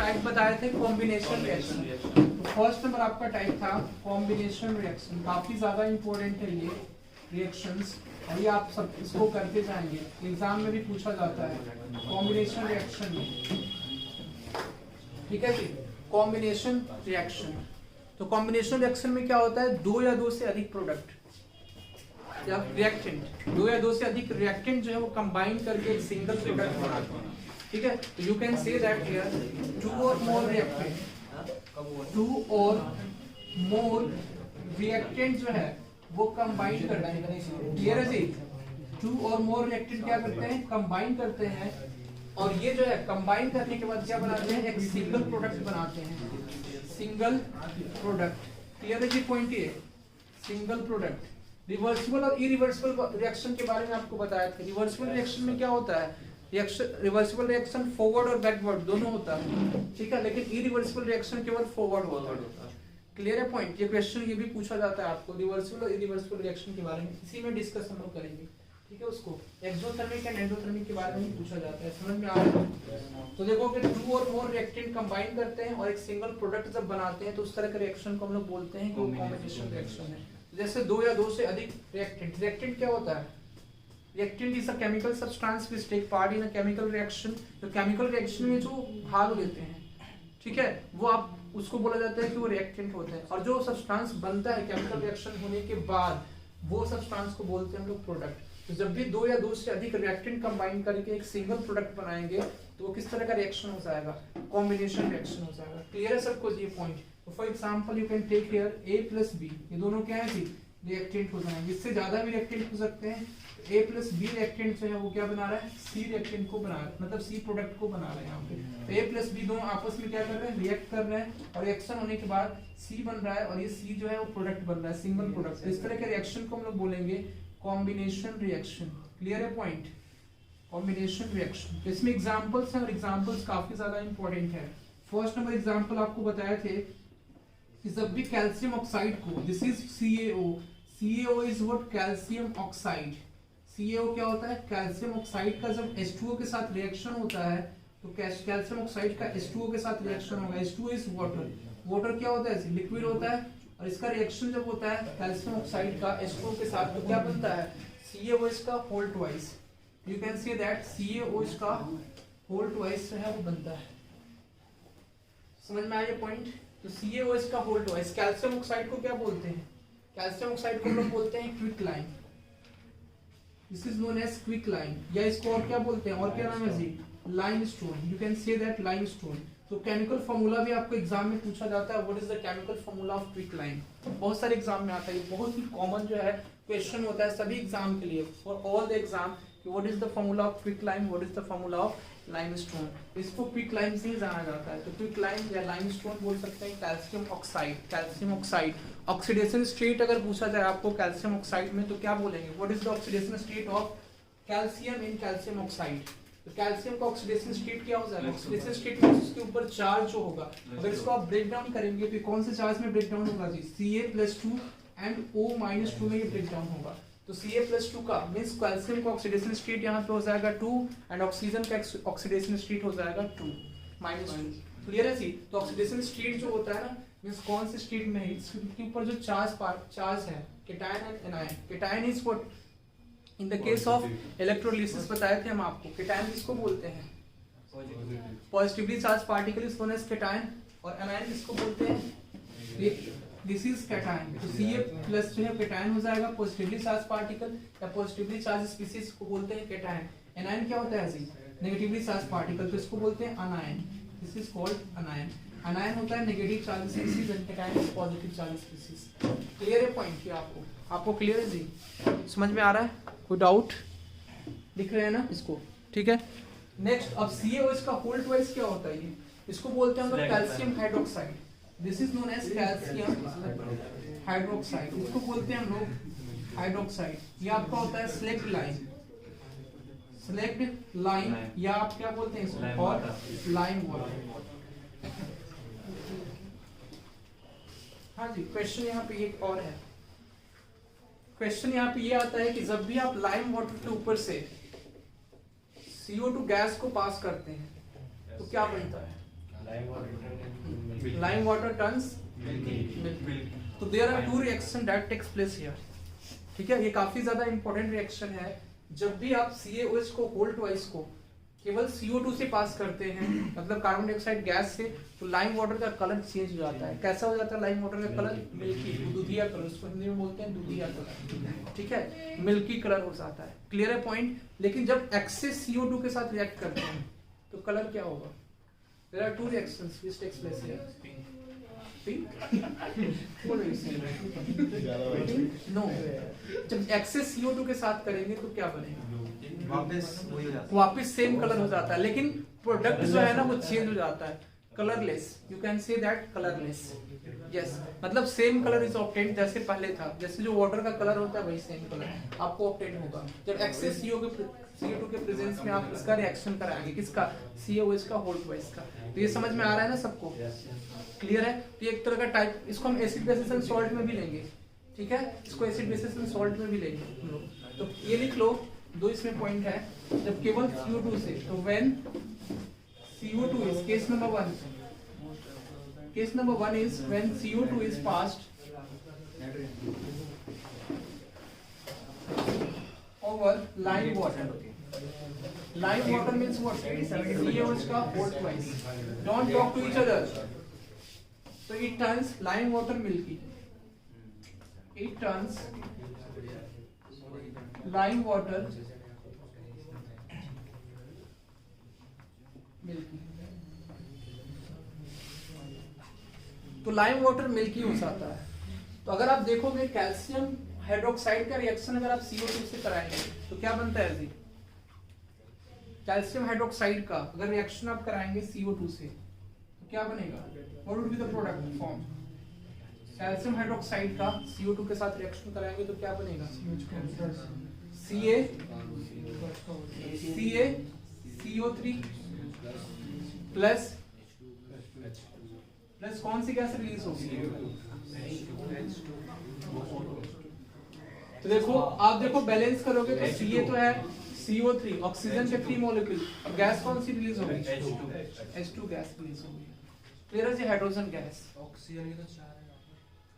Type बताए थे combination reaction. First number आपका टाइप था कॉम्बिनेशन रिएक्शन, काफी ज्यादा इंपॉर्टेंट है ये रिएक्शंस, और ये आप सब इसको करते जाएंगे, एग्जाम में भी पूछा जाता है कॉम्बिनेशन रिएक्शन में। ठीक है जी, कॉम्बिनेशन रिएक्शन। तो कॉम्बिनेशन रिएक्शन में क्या होता है, दो या दो से अधिक प्रोडक्ट या रिएक्टेंट, दो या दो से अधिक रिएक्टेंट जो है वो कंबाइन करके एक सिंगल प्रोडक्ट बनाते हैं। ठीक है, तो you can say that here two or more reactant, to or more reactant जो है वो कंबाइन करते हैं। क्लियर है जी, टू और मोर रिएक्टेंट क्या करते हैं, कंबाइन करते हैं, और ये जो है कंबाइन करने के बाद क्या बनाते हैं, एक सिंगल प्रोडक्ट बनाते हैं, सिंगल प्रोडक्ट। क्लियर है जी पॉइंट ये, सिंगल प्रोडक्ट। रिवर्सिबल और इरिवर्सिबल रिएक्शन के बारे में आपको बताया था। रिवर्सिबल रिएक्शन में क्या होता है, रिवर्सिबल रिएक्शन फॉरवर्ड और बैकवर्ड दोनों होता है, ठीक है, लेकिन इरिवर्सिबल रिएक्शन केवल फॉरवर्ड होता है। क्लियर है पॉइंट, ये क्वेश्चन ये भी पूछा जाता है आपको रिवर्सिबल और इरिवर्सिबल रिएक्शन के बारे में, इसी में डिस्कस हम लोग करेंगे। ठीक है, उसको एक्सोथर्मिक एंड एंडोथर्मिक के बारे में पूछा जाता है, समझ में आ रहा है। तो देखो कि to or more reactant combine करते हैं और एक सिंगल प्रोडक्ट जब बनाते हैं तो उस तरह के रिएक्शन को हम लोग बोलते हैं कि वो कॉम्बिनेशन रिएक्शन है। जैसे दो या दो से अधिक रिएक्टेंट, रिएक्टेंट क्या होता है, reactant is a chemical substance which take part in a chemical reaction. तो केमिकल रिएक्शन में जो भाग लेते हैं, ठीक है, वो आप उसको बोला जाता है कि वो रिएक्टेंट होते हैं, और जो सब्सटेंस बनता है केमिकल रिएक्शन होने के बाद वो सब्सटेंस को बोलते हैं हम लोग प्रोडक्ट। तो जब भी दो या दो से अधिक रिएक्टेंट कंबाइन करके एक सिंगल प्रोडक्ट बनाएंगे तो वो किस तरह का रिएक्शन हो जाएगा, कॉम्बिनेशन रिएक्शन हो जाएगा। क्लियर है सबको ये पॉइंट। तो for example you can take here A plus B, ये दोनों क्या है जी, रिएक्टेंट हो जाएंगे, इससे ज्यादा भी रिएक्टेंट हो सकते हैं। A प्लस B रिएक्टेंट जो है वो क्या बना रहा है, C रिएक्टेंट को बना रहा है, मतलब C प्रोडक्ट को बना रहा है यहाँ पे। तो A प्लस B दोनों आपस में क्या कर रहे हैं, रिएक्ट कर रहे हैं, और रिएक्शन होने के बाद C बन रहा है, और ये C जो है वो प्रोडक्ट बन रहा है, सिंगल प्रोडक्ट। इस तरह के रिएक्शन को हम लोग बोलेंगे कॉम्बिनेशन रिएक्शन। क्लियर है पॉइंट, कॉम्बिनेशन रिएक्शन। तो इसमें एग्जांपल्स हैं और एग्जांपल्स काफी ज्यादा इंपॉर्टेंट है। फर्स्ट नंबर एग्जांपल आपको बताए थे कि जब भी कैल्शियम ऑक्साइड को, this is CaO, CaO is what, calcium oxide. CaO क्या होता है, कैल्शियम ऑक्साइड का जब H2O के साथ रिएक्शन होता है तो कैल्शियम ऑक्साइड का H2O के साथ रिएक्शन होगा। H2O इज वाटर, वाटर क्या होता है, लिक्विड होता है, और इसका रिएक्शन जब होता है कैल्शियम ऑक्साइड का H2O के साथ तो क्या बनता है, CaO इसका whole twice. You can say that CaO इसका होल ट्वाइस जो है वो बनता है। समझ में आया पॉइंट। तो CaO इसका होल ट्वाइस। कैल्शियम ऑक्साइड को क्या बोलते हैं, कैल्शियम ऑक्साइड को हम लोग बोलते हैं quick lime, this is known as quick lime, या इसको और क्या बोलते हैं, और क्या नाम है जी, limestone. You can say that limestone. तो केमिकल फॉर्मूला भी आपको एग्जाम में पूछा जाता है, what is the chemical formula of quicklime. बहुत सारे एग्जाम में आता है, ये बहुत ही कॉमन जो है क्वेश्चन होता है सभी एग्जाम के लिए, for all the exam, what is the formula of quick lime, what is the formula of limestone. इसको क्विक लाइम से ही जाना जाता है। तो क्विक लाइम या लाइमस्टोन बोल सकते हैं calcium oxide. Calcium oxide oxidation state अगर पूछा जाए आपको कैल्शियम ऑक्साइड में तो क्या बोलेंगे, what is the oxidation state of calcium in calcium oxide. तो कैल्शियम का ऑक्सीडेशन स्टेट क्या हो जाएगा, ऑक्सीडेशन स्टेट में उसके ऊपर चार्ज जो होगा, अगर इसको आप ब्रेक डाउन करेंगे तो कौन से चार्ज में ब्रेक डाउन होगा जी, Ca+2 एंड O-2 में ये ब्रेक डाउन होगा। तो Ca+2 का मींस कैल्शियम का ऑक्सीडेशन स्टेट यहाँ पे हो जाएगा 2, एंड ऑक्सीजन का ऑक्सीडेशन स्टेट हो जाएगा 2 -2। क्लियर है जी। तो ऑक्सीडेशन स्टेट जो होता है ना, मींस कौन से स्टेट में है, इसके ऊपर जो चार्ज है, cation and anion. Cation is what, in the case of electrolysis बताए थे हम आपको, केटायन किसको बोलते हैं, positively charge particle is known as cation, और एनायन किसको बोलते हैं, दिस इज केटायन। तो Ca+ जो है केटायन हो जाएगा, पॉजिटिवली चार्ज पार्टिकल या पॉजिटिवली चार्ज स्पीशीज को बोलते हैं केटायन। एनायन क्या होता है जी, नेगेटिवली चार्ज पार्टिकल, तो इसको बोलते हैं अनायन, दिस इज कॉल्ड अनायन। अनायन होता है negative charge species and cation is positive charge species. Clear है पॉइंट क्या आपको क्लियर है जी, समझ में आ रहा है, कोई डाउट, दिख रहे हैं ना इसको, ठीक है। नेक्स्ट अब CaO इसका होल ट्वाइस क्या होता है, ये इसको बोलते हैं हम लोग calcium hydroxide, this is known as calcium hydroxide, इसको बोलते हैं हम लोग हाइड्रोक्साइड। ये आपका होता है स्लेक्ड लाइम, स्लेक्ड लाइम, या आप क्या बोलते हैं इसको, और लाइम वाटर। हाँ जी, क्वेश्चन यहाँ पे एक और है, क्वेश्चन यहाँ पे ये आता है कि जब भी आप लाइम वाटर के ऊपर से CO2 गैस को पास करते हैं तो क्या बनता है, लाइम वाटर टर्न्स मिल्क। तो there are two reaction that takes place here, ठीक है। ये काफी ज्यादा इंपॉर्टेंट रिएक्शन है। जब भी आप CaOH को होल ट्वाइस को केवल CO2 से पास करते हैं, मतलब कार्बन डाइऑक्साइड गैस से, तो लाइम वाटर का कलर चेंज हो जाता है। कैसा हो जाता है लाइम वाटर का कलर? मिल्की, दूधिया कलर, उसको हिंदी में बोलते हैं दूधिया कलर, ठीक है, मिल्की कलर हो जाता है। क्लियर है पॉइंट। लेकिन जब एक्सेस CO2 के साथ रिएक्ट करते हैं तो कलर क्या होगा? There are two reactions which takes place here. No, जब एक्सेस CO2 के साथ करेंगे तो क्या बनेगा? वापस सेम कलर हो जाता है, लेकिन प्रोडक्ट जो है ना वो चेंज हो जाता है, colourless. You can say that colourless, yes, मतलब सेम कलर इज ऑब्टेन्ड जैसे पहले था। जैसे जो वाटर का कलर होता है वही सेम कलर आपको ऑब्टेन होगा जब एक्सेस CO2 के प्रेजेंस में आप इसका रिएक्शन कराएंगे। किसका? CaOH का होल ट्वाइस का। तो ये समझ में आ रहा है ना सबको? क्लियर है। तो एक तरह का टाइप, इसको हम एसिड बेसिस एंड सॉल्ट में भी लेंगे, ठीक है, इसको एसिड बेसिस एंड सॉल्ट में भी लेंगे। तो ये लिख लो, दो इसमें पॉइंट है। जब केवल CO2 से, तो when CO2 is case number 1, case number 1 is when CO2 is passed over lime water. Lime water means what? CaOH का whole twice. Don't talk to each other. So it turns lime water milky. It turns lime water milky. तो lime water milky हो जाता है। तो अगर आप देखोगे calcium hydroxide का रिएक्शन अगर आप CO2 से कराएंगे तो क्या बनता है जी? कैल्शियम हाइड्रोक्साइड का अगर रिएक्शन आप कराएंगे CO2 से तो क्या बनेगा? What would be the product form? Calcium hydroxide का CO2 के साथ रिएक्शन कराएंगे तो क्या बनेगा? CO3 प्लस कौन सी गैस रिलीज होगी? तो देखो, आप देखो बैलेंस करोगे तो Ca तो है, CO3 ऑक्सीजन के 3 मॉलिक्यूल, अब गैस कौन सी रिलीज होगी? H2 गैस रिलीज होगी। क्लियर है जी? हाइड्रोजन गैस, ऑक्सीजन की तो 4 है।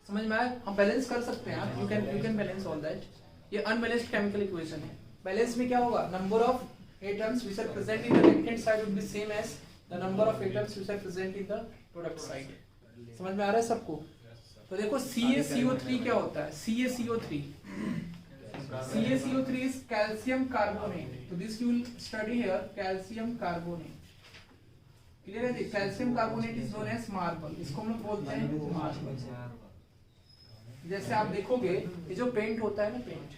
समझ में आया? हम बैलेंस कर सकते हैं, आप you can balance all that. ये अनबैलेंस्ड केमिकल इक्वेशन है। बैलेंस में क्या होगा? Number of atoms which are present in the reactant side would be same as the number of atoms which are present in the product side. समझ में आ रहा है सबको? तो देखो CaCO3 क्या होता है? CaCO3 is calcium carbonate. So this you will study here, calcium carbonate. Clear है जी? Calcium carbonate is known as marble, इसको हम लोग बोलते हैं मार्बल। जैसे आप देखोगे ये जो पेंट होता है ना, पेंट,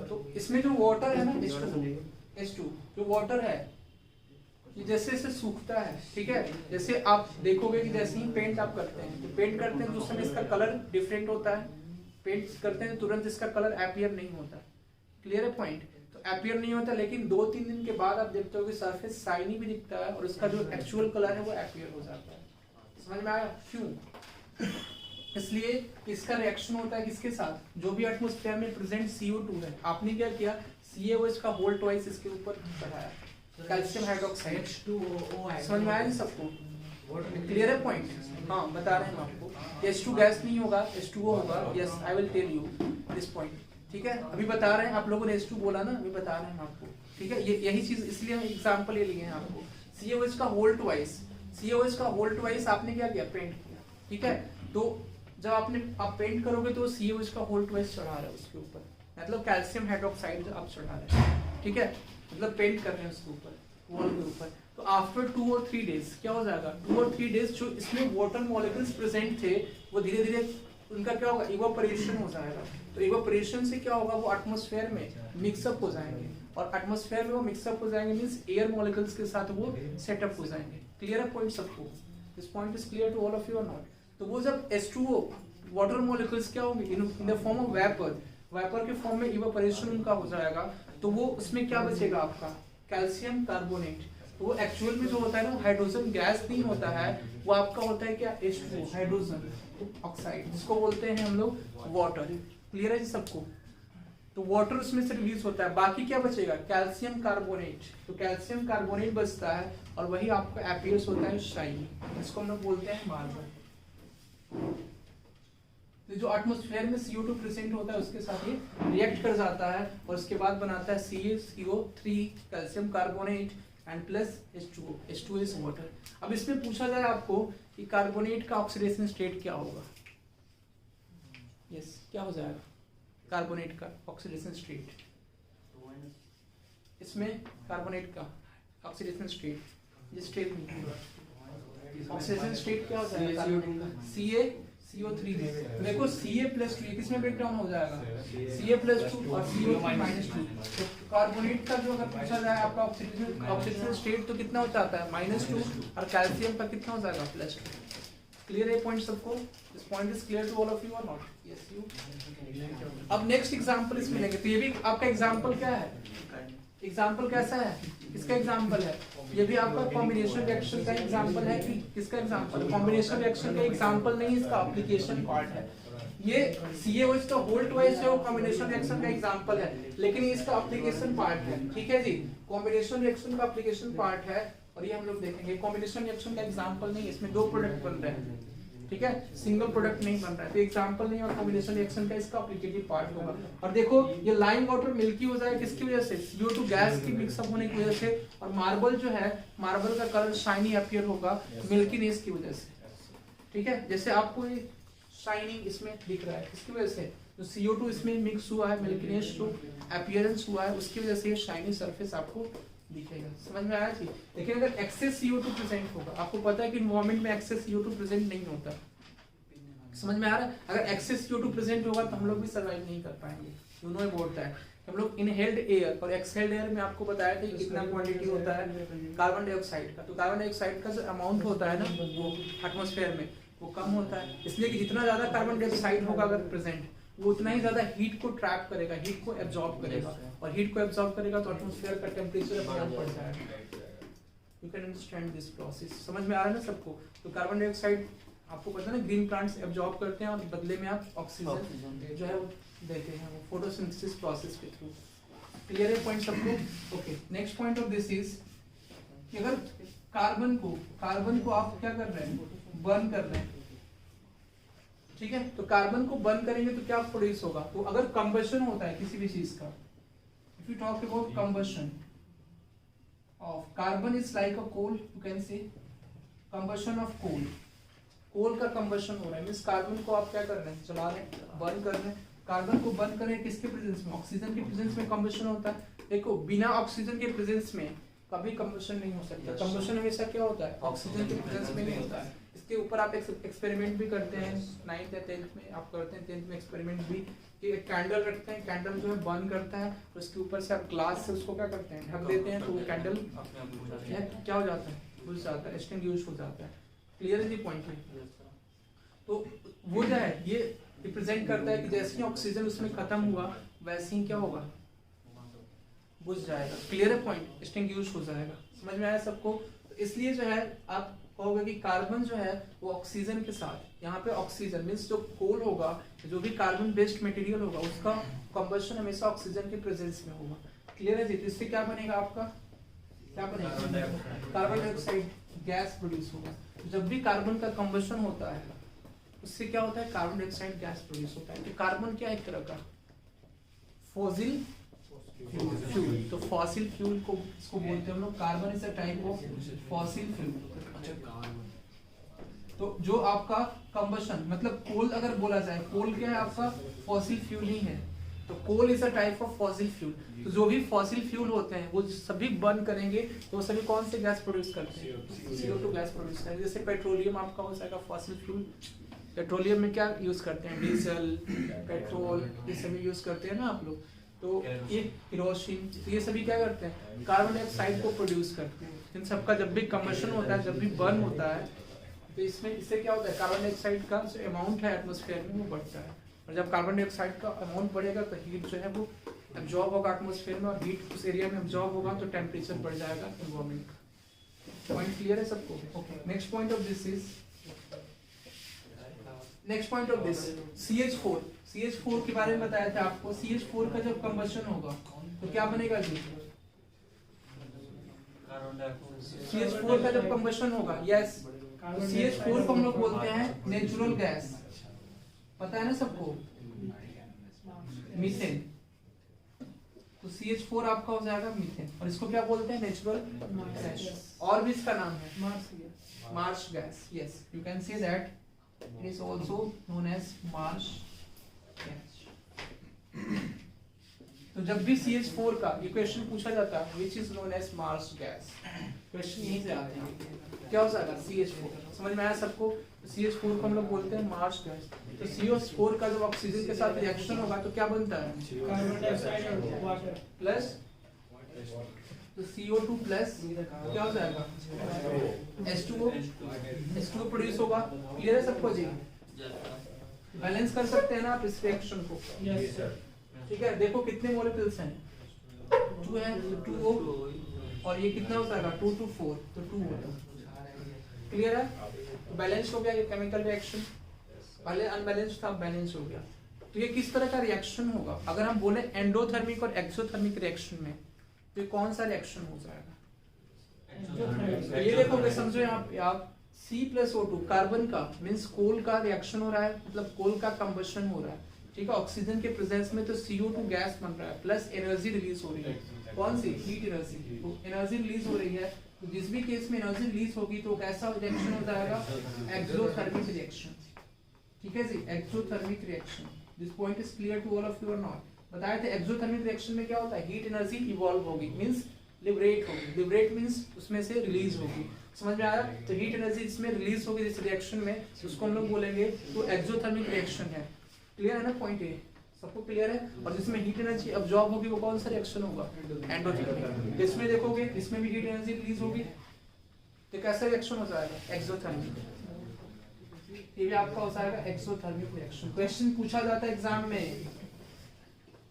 तो इसमें जो वाटर है ना H2 जो वाटर है ये जैसे जैसे सूखता है, ठीक है, जैसे आप देखोगे कि जैसे ही पेंट आप करते हैं तो पेंट करते हैं तो उस समय इसका कलर डिफरेंट होता है, पेंट करते हैं तुरंत इसका कलर अपीयर नहीं होता। क्लियर है पॉइंट? अपीयर नहीं होता, लेकिन 2-3 दिन के बाद आप देखते हो कि सरफेस शाइनी भी दिखता है और उसका जो एक्चुअल कलर है वो अपीयर हो जाता है। समझ में आया? क्यों? इसलिए इसका रिएक्शन होता है किसके साथ? जो भी एटमॉस्फेयर में प्रेजेंट CO2 है, आपने क्या किया? CaOH का होल ट्वाइस इसके ऊपर बढ़ाया, कैल्शियम हाइड्रोक्साइड H2O। समझ में आया सबको? क्लियर है पॉइंट? हाँ, बता रहे हैं हम आपको। H2 गैस नहीं होगा, H2O होगा। Yes, I will tell you this point, ठीक है। अभी बता रहे हैं, आप लोगों ने H2 बोला ना, अभी बता रहे हैं हम आपको, ठीक है। ये यही चीज, इसलिए हम एग्जांपल ये लिए हैं आपको। CaOH का होल ट्वाइस, CaOH का होल ट्वाइस आपने क्या किया? पेंट किया, ठीक है। तो जब आप पेंट करोगे तो CaOH का होल ट्वाइस चढ़ा रहा है उसके ऊपर, मतलब कैल्शियम हाइड्रोक्साइड आप चढ़ा रहे हैं, ठीक है, मतलब पेंट कर रहे हैं उसके ऊपर, वॉल के ऊपर। तो आफ्टर 2 और 3 डेज क्या हो जाएगा? 2 और 3 डेज जो इसमें वाटर मॉलिक्यूल्स प्रेजेंट थे वो धीरे धीरे उनका क्या होगा? इवापोरेशन हो जाएगा। तो इवापोरेशन से क्या होगा? वो एटमॉस्फेयर में मिक्सअप हो जाएंगे, और एटमॉस्फेयर में वो मिक्सअप हो जाएंगे मींस एयर मॉलिक्यूल्स के साथ वो सेटअप हो जाएंगे। क्लियर है पॉइंट सबको? This point is clear to all of you और नॉट? तो वो जब H2O वाटर मॉलिक्यूल्स क्या होंगे? In the form of vapour के फॉर्म में इवापोरेशन उनका हो जाएगा, तो वो उसमें क्या बचेगा आपका? Calcium carbonate. तो वो एक्चुअल में जो होता है ना, हाइड्रोजन गैस नहीं होता है, वो आपका होता है क्या? H2O, हाइड्रोजन ऑक्साइड, जिसको बोलते हैं हम लोग वाटर। क्लियर है जी सबको? तो वाटर उसमें से रिलीज होता है, बाकी क्या बचेगा, कैल्शियम कार्बोनेट। तो कैल्शियम कार्बोनेट बचता है और वही आपका अपीयर्स होता है शाइनी, इसको हम लोग बोलते हैं मार्बल। तो जो एटमॉस्फेयर में CO2 प्रेजेंट होता है उसके साथ ये रिएक्ट कर जाता है और उसके बाद बनाता है CaCO3 calcium carbonate and plus H2O। H2O is water. अब इसमें पूछा जाए आपको कि कार्बोनेट का ऑक्सीडेशन स्टेट क्या होगा, यस क्या हो जाएगा कार्बोनेट का ऑक्सीडेशन स्टेट, इसमें कार्बोनेट का ऑक्सीडेशन स्टेट, ये स्टेट ऑक्सीडेशन स्टेट क्या हो जाएगा कार्बोनेट का, CaCO3 देखो Ca+2 किसमें ब्रेक डाउन हो जाएगा, Ca+2 और CO3-2। तो कार्बोनेट का जो अगर पूछा जाए आपका ऑक्सीडेशन स्टेट तो कितना हो जाता है -2 और कैल्शियम का कितना हो जाएगा +2। क्लियर है पॉइंट सबको, this point is clear to all of you और नॉट, यस यू। अब नेक्स्ट एग्जांपल इसमें लेंगे, तो ये भी आपका एग्जांपल क्या है, एग्जांपल कैसा है, किसका एग्जांपल है, ये भी आपका कॉम्बिनेशन रिएक्शन का एग्जांपल है कि किसका एग्जांपल, कॉम्बिनेशन रिएक्शन का एग्जांपल नहीं, इसका एप्लीकेशन पार्ट है। ये CaOH का होल्ड वाइज है वो कॉम्बिनेशन रिएक्शन का एग्जांपल है, लेकिन ये इसका एप्लीकेशन पार्ट है, ठीक है जी, कॉम्बिनेशन रिएक्शन का एप्लीकेशन पार्ट है और ये हम लोग देखेंगे। कॉम्बिनेशन रिएक्शन का एग्जांपल नहीं, इसमें 2 प्रोडक्ट बन रहे हैं, ठीक है, सिंगल प्रोडक्ट नहीं बन रहा है, तो एग्जांपल नहीं और कॉम्बिनेशन रिएक्शन का इसका एप्लीकेटिव पार्ट होगा। और देखो ये लाइम वाटर मिल्की हो जाए किसकी वजह से, CO2 गैस की मिक्सअप होने की वजह से, और मार्बल जो है मार्बल का कलर शाइनी अपीयर होगा मिल्कीनेस की वजह से, ठीक है। जैसे आपको ये शाइनिंग इसमें दिख रहा है किसकी वजह से, जो CO2 इसमें मिक्स हुआ है, मिल्कीनेस जो अपीयरेंस हुआ है उसकी वजह से ये शाइनी सरफेस आपको दिखेगा। समझ में आया जी। लेकिन अगर एक्सेस CO2 प्रेजेंट होगा, आपको पता है कि एनवायरनमेंट में एक्सेस CO2 प्रेजेंट नहीं होता, समझ में आ रहा है, अगर एक्सेस CO2 प्रेजेंट होगा तो हम लोग भी सर्वाइव नहीं कर पाएंगे। यू नो अबाउट दैट, हम लोग इनहेल्ड एयर और एक्सहेल्ड एयर में आपको बताया था कितना क्वांटिटी होता है कार्बन डाइऑक्साइड का, तो कार्बन डाइऑक्साइड का जो अमाउंट होता है ना वो एटमॉस्फेयर में वो कम होता है, इसलिए कि जितना ज्यादा कार्बन डाइऑक्साइड होगा अगर प्रेजेंट वो उतना ही ज्यादा हीट को ट्रैप करेगा, हीट को एब्जॉर्ब करेगा, और हीट को एब्जॉर्ब करेगा तो एटमॉस्फेयर का टेम्परेचर अपना बढ़ जाएगा। You can understand this process, समझ में आ रहा है ना सबको। तो कार्बन डाइऑक्साइड आपको पता है ना ग्रीन प्लांट्स एब्जॉर्ब करते हैं और बदले में आप ऑक्सीजन जो है वो देते हैं, वो फोटोसिंथेसिस प्रोसेस के थ्रू। क्लियर है पॉइंट सबको, okay. Next point of this is कि अगर कार्बन को आप क्या कर रहे हैं, बर्न कर रहे हैं, ठीक है, तो कार्बन को बर्न करेंगे तो क्या प्रोड्यूस होगा, तो अगर कंबशन होता है किसी भी चीज का, if you talk about combustion of carbon is like a coal, you can say combustion of coal, coal का कंबशन हो रहा है, मींस कार्बन को आप क्या कर रहे हैं, जला रहे हैं, बर्न कर रहे हैं। कार्बन को बर्न कर रहे हैं किसके प्रेजेंस में, ऑक्सीजन के प्रेजेंस में कंबशन होता है। देखो बिना ऑक्सीजन के प्रेजेंस में कभी कंबशन नहीं हो सकता, कंबशन हमेशा क्या होता है, ऑक्सीजन के प्रेजेंस में नहीं होता है। इसके ऊपर आप एक्सपेरिमेंट भी करते हैं, 9th या 10th में आप करते हैं, 10th में एक्सपेरिमेंट भी कि एक कैंडल रखते हैं, कैंडल जो है बर्न करता है, उसके ऊपर से आप ग्लास से उसको क्या करते हैं, ढक देते हैं, तो वो कैंडल क्या हो जाता है, बुझ जाता है, एक्सटिंग्विश हो जाता है। क्लियर है जी पॉइंट है। तो वो जो है ये रिप्रेजेंट करता है कि जैसे ही ऑक्सीजन उसमें खत्म हुआ वैसे ही क्या होगा, बुझ जाएगा। क्लियर है पॉइंट, एक्सटिंग्विश हो जाएगा। समझ में आया सबको। तो इसलिए जो है आप कहोगे कि कार्बन जो है वो ऑक्सीजन के साथ, यहाँ पे ऑक्सीजन मीन्स जो कोल होगा, जो भी कार्बन बेस्ड मटेरियल होगा उसका कंबशन हमेशा ऑक्सीजन के प्रेजेंस में होगा। क्लियर है जी। तो इससे क्या बनेगा आपका, क्या बनेगा, कार्बन डाइऑक्साइड गैस प्रोड्यूस होगा। जब भी कार्बन का कंबशन होता है उससे क्या होता है, कार्बन डाइऑक्साइड गैस प्रोड्यूस होता है। तो कार्बन क्या एक तरह का फॉसिल फ्यूल, तो फॉसिल फ्यूल को इसको बोलते हैं हम लोग, carbon is a type of fossil fuel. तो जो आपका कंबशन मतलब कोल अगर बोला जाए, कोल क्या है आपका फॉसिल फ्यूल ही है, तो coal is a type of fossil fuel. तो जो भी फॉसिल फ्यूल होते हैं वो सभी बर्न करेंगे तो वो सभी कौन से गैस प्रोड्यूस करते हैं, CO2 गैस प्रोड्यूस करते हैं। जैसे पेट्रोलियम आपका हो जाएगा फॉसिल फ्यूल, पेट्रोलियम में क्या यूज करते हैं, डीजल, पेट्रोल, ये सभी यूज करते हैं ना आप लोग। तो ये केरोसिन, तो ये सभी क्या करते हैं, कार्बन डाइऑक्साइड को प्रोड्यूस करते हैं। इन सबका जब भी कंबशन होता है, जब भी बर्न होता है, तो इसमें इससे क्या होता है, कार्बन डाइऑक्साइड का जो अमाउंट है एटमॉस्फेयर में वो बढ़ता है, और जब कार्बन डाइऑक्साइड का अमाउंट बढ़ेगा तो हीट जो है वो एब्जॉर्ब होगा एटमॉस्फेयर में, और हीट उस एरिया में एब्जॉर्ब होगा तो टेम्परेचर बढ़ जाएगा एनवायरनमेंट का। पॉइंट क्लियर है सबको, okay. Next point of this is, next point of this CH4, CH4 के बारे में बताया था आपको। CH4 का जब कंबशन होगा तो क्या बनेगा जी? CH4 का जब कंबशन होगा, यस, तो CH4 को हम लोग बोलते हैं नेचुरल गैस, पता है ना सबको, मीथेन। तो CH4 आपका हो जाएगा मीथेन, और इसको क्या बोलते हैं? Natural gas. और भी इसका नाम है marsh gas, yes, you can say that it is also known as marsh gas. तो जब भी CH4 का इक्वेशन पूछा जाता है which is known as marsh gas, question यहीं से आते हैं, क्या हो जाएगा? CH4। समझ में आया सबको? CH4 को हम लोग बोलते हैं मार्श गैस। तो CH4 का जब ऑक्सीजन के साथ रिएक्शन होगा तो क्या बनता है? कार्बन डाइऑक्साइड और वाटर प्लस, तो CO2 प्लस क्या हो जाएगा? H2O प्रोड्यूस होगा। क्लियर है सबको जी? बैलेंस कर सकते हैं ना आप इस रिएक्शन को? Yes sir. ठीक है, देखो कितने मॉलिक्यूल्स हैं, 2 है, 2O, और ये कितना हो जाएगा? 2 to 4, तो 2 होगा। क्लियर है? तो बैलेंस हो गया ये केमिकल रिएक्शन, पहले अनबैलेंस था, बैलेंस हो गया। तो ये किस तरह का रिएक्शन होगा? अगर हम बोले एंडोथर्मिक और एक्सोथर्मिक रिएक्शन में, तो ये कौन सा रिएक्शन हो जाएगा? ये देखोगे, समझो यहाँ पे आप C+O2 कार्बन का मीन्स कोल का रिएक्शन हो रहा है, मतलब कोल का कंबशन हो रहा है, ठीक है, ऑक्सीजन के प्रेजेंस में, तो CO2 गैस बन रहा है, प्लस एनर्जी रिलीज हो रही है। कौन सी? Heat energy. तो एनर्जी रिलीज हो रही है, तो जिस भी केस में एनर्जी रिलीज होगी तो कैसा रिएक्शन हो जाएगा? Exothermic reaction. ठीक है जी, exothermic reaction. This point is clear to all of you और नॉट? बताए थे एक्सोथर्मिक रिएक्शन में क्या होता है? हीट एनर्जी इवॉल्व होगी, मींस लिबरेट होगी। लिबरेट मींस उसमें से रिलीज होगी। समझ में आया? तो हीट एनर्जी इसमें रिलीज होगी इस रिएक्शन में, उसको हम लोग बोलेंगे तो एक्सोथर्मिक रिएक्शन है। क्लियर है ना पॉइंट? ये सबको क्लियर है? और जिसमें हीट एनर्जी अब्सॉर्ब होगी वो कौन सा रिएक्शन होगा? एंडोथर्मिक। इसमें देखोगे इसमें भी हीट एनर्जी रिलीज होगी, तो कैसा रिएक्शन हो जाएगा? एक्सोथर्मिक। ये भी आपका हो जाएगा एक्सोथर्मिक रिएक्शन। क्वेश्चन पूछा जाता है एग्जाम में,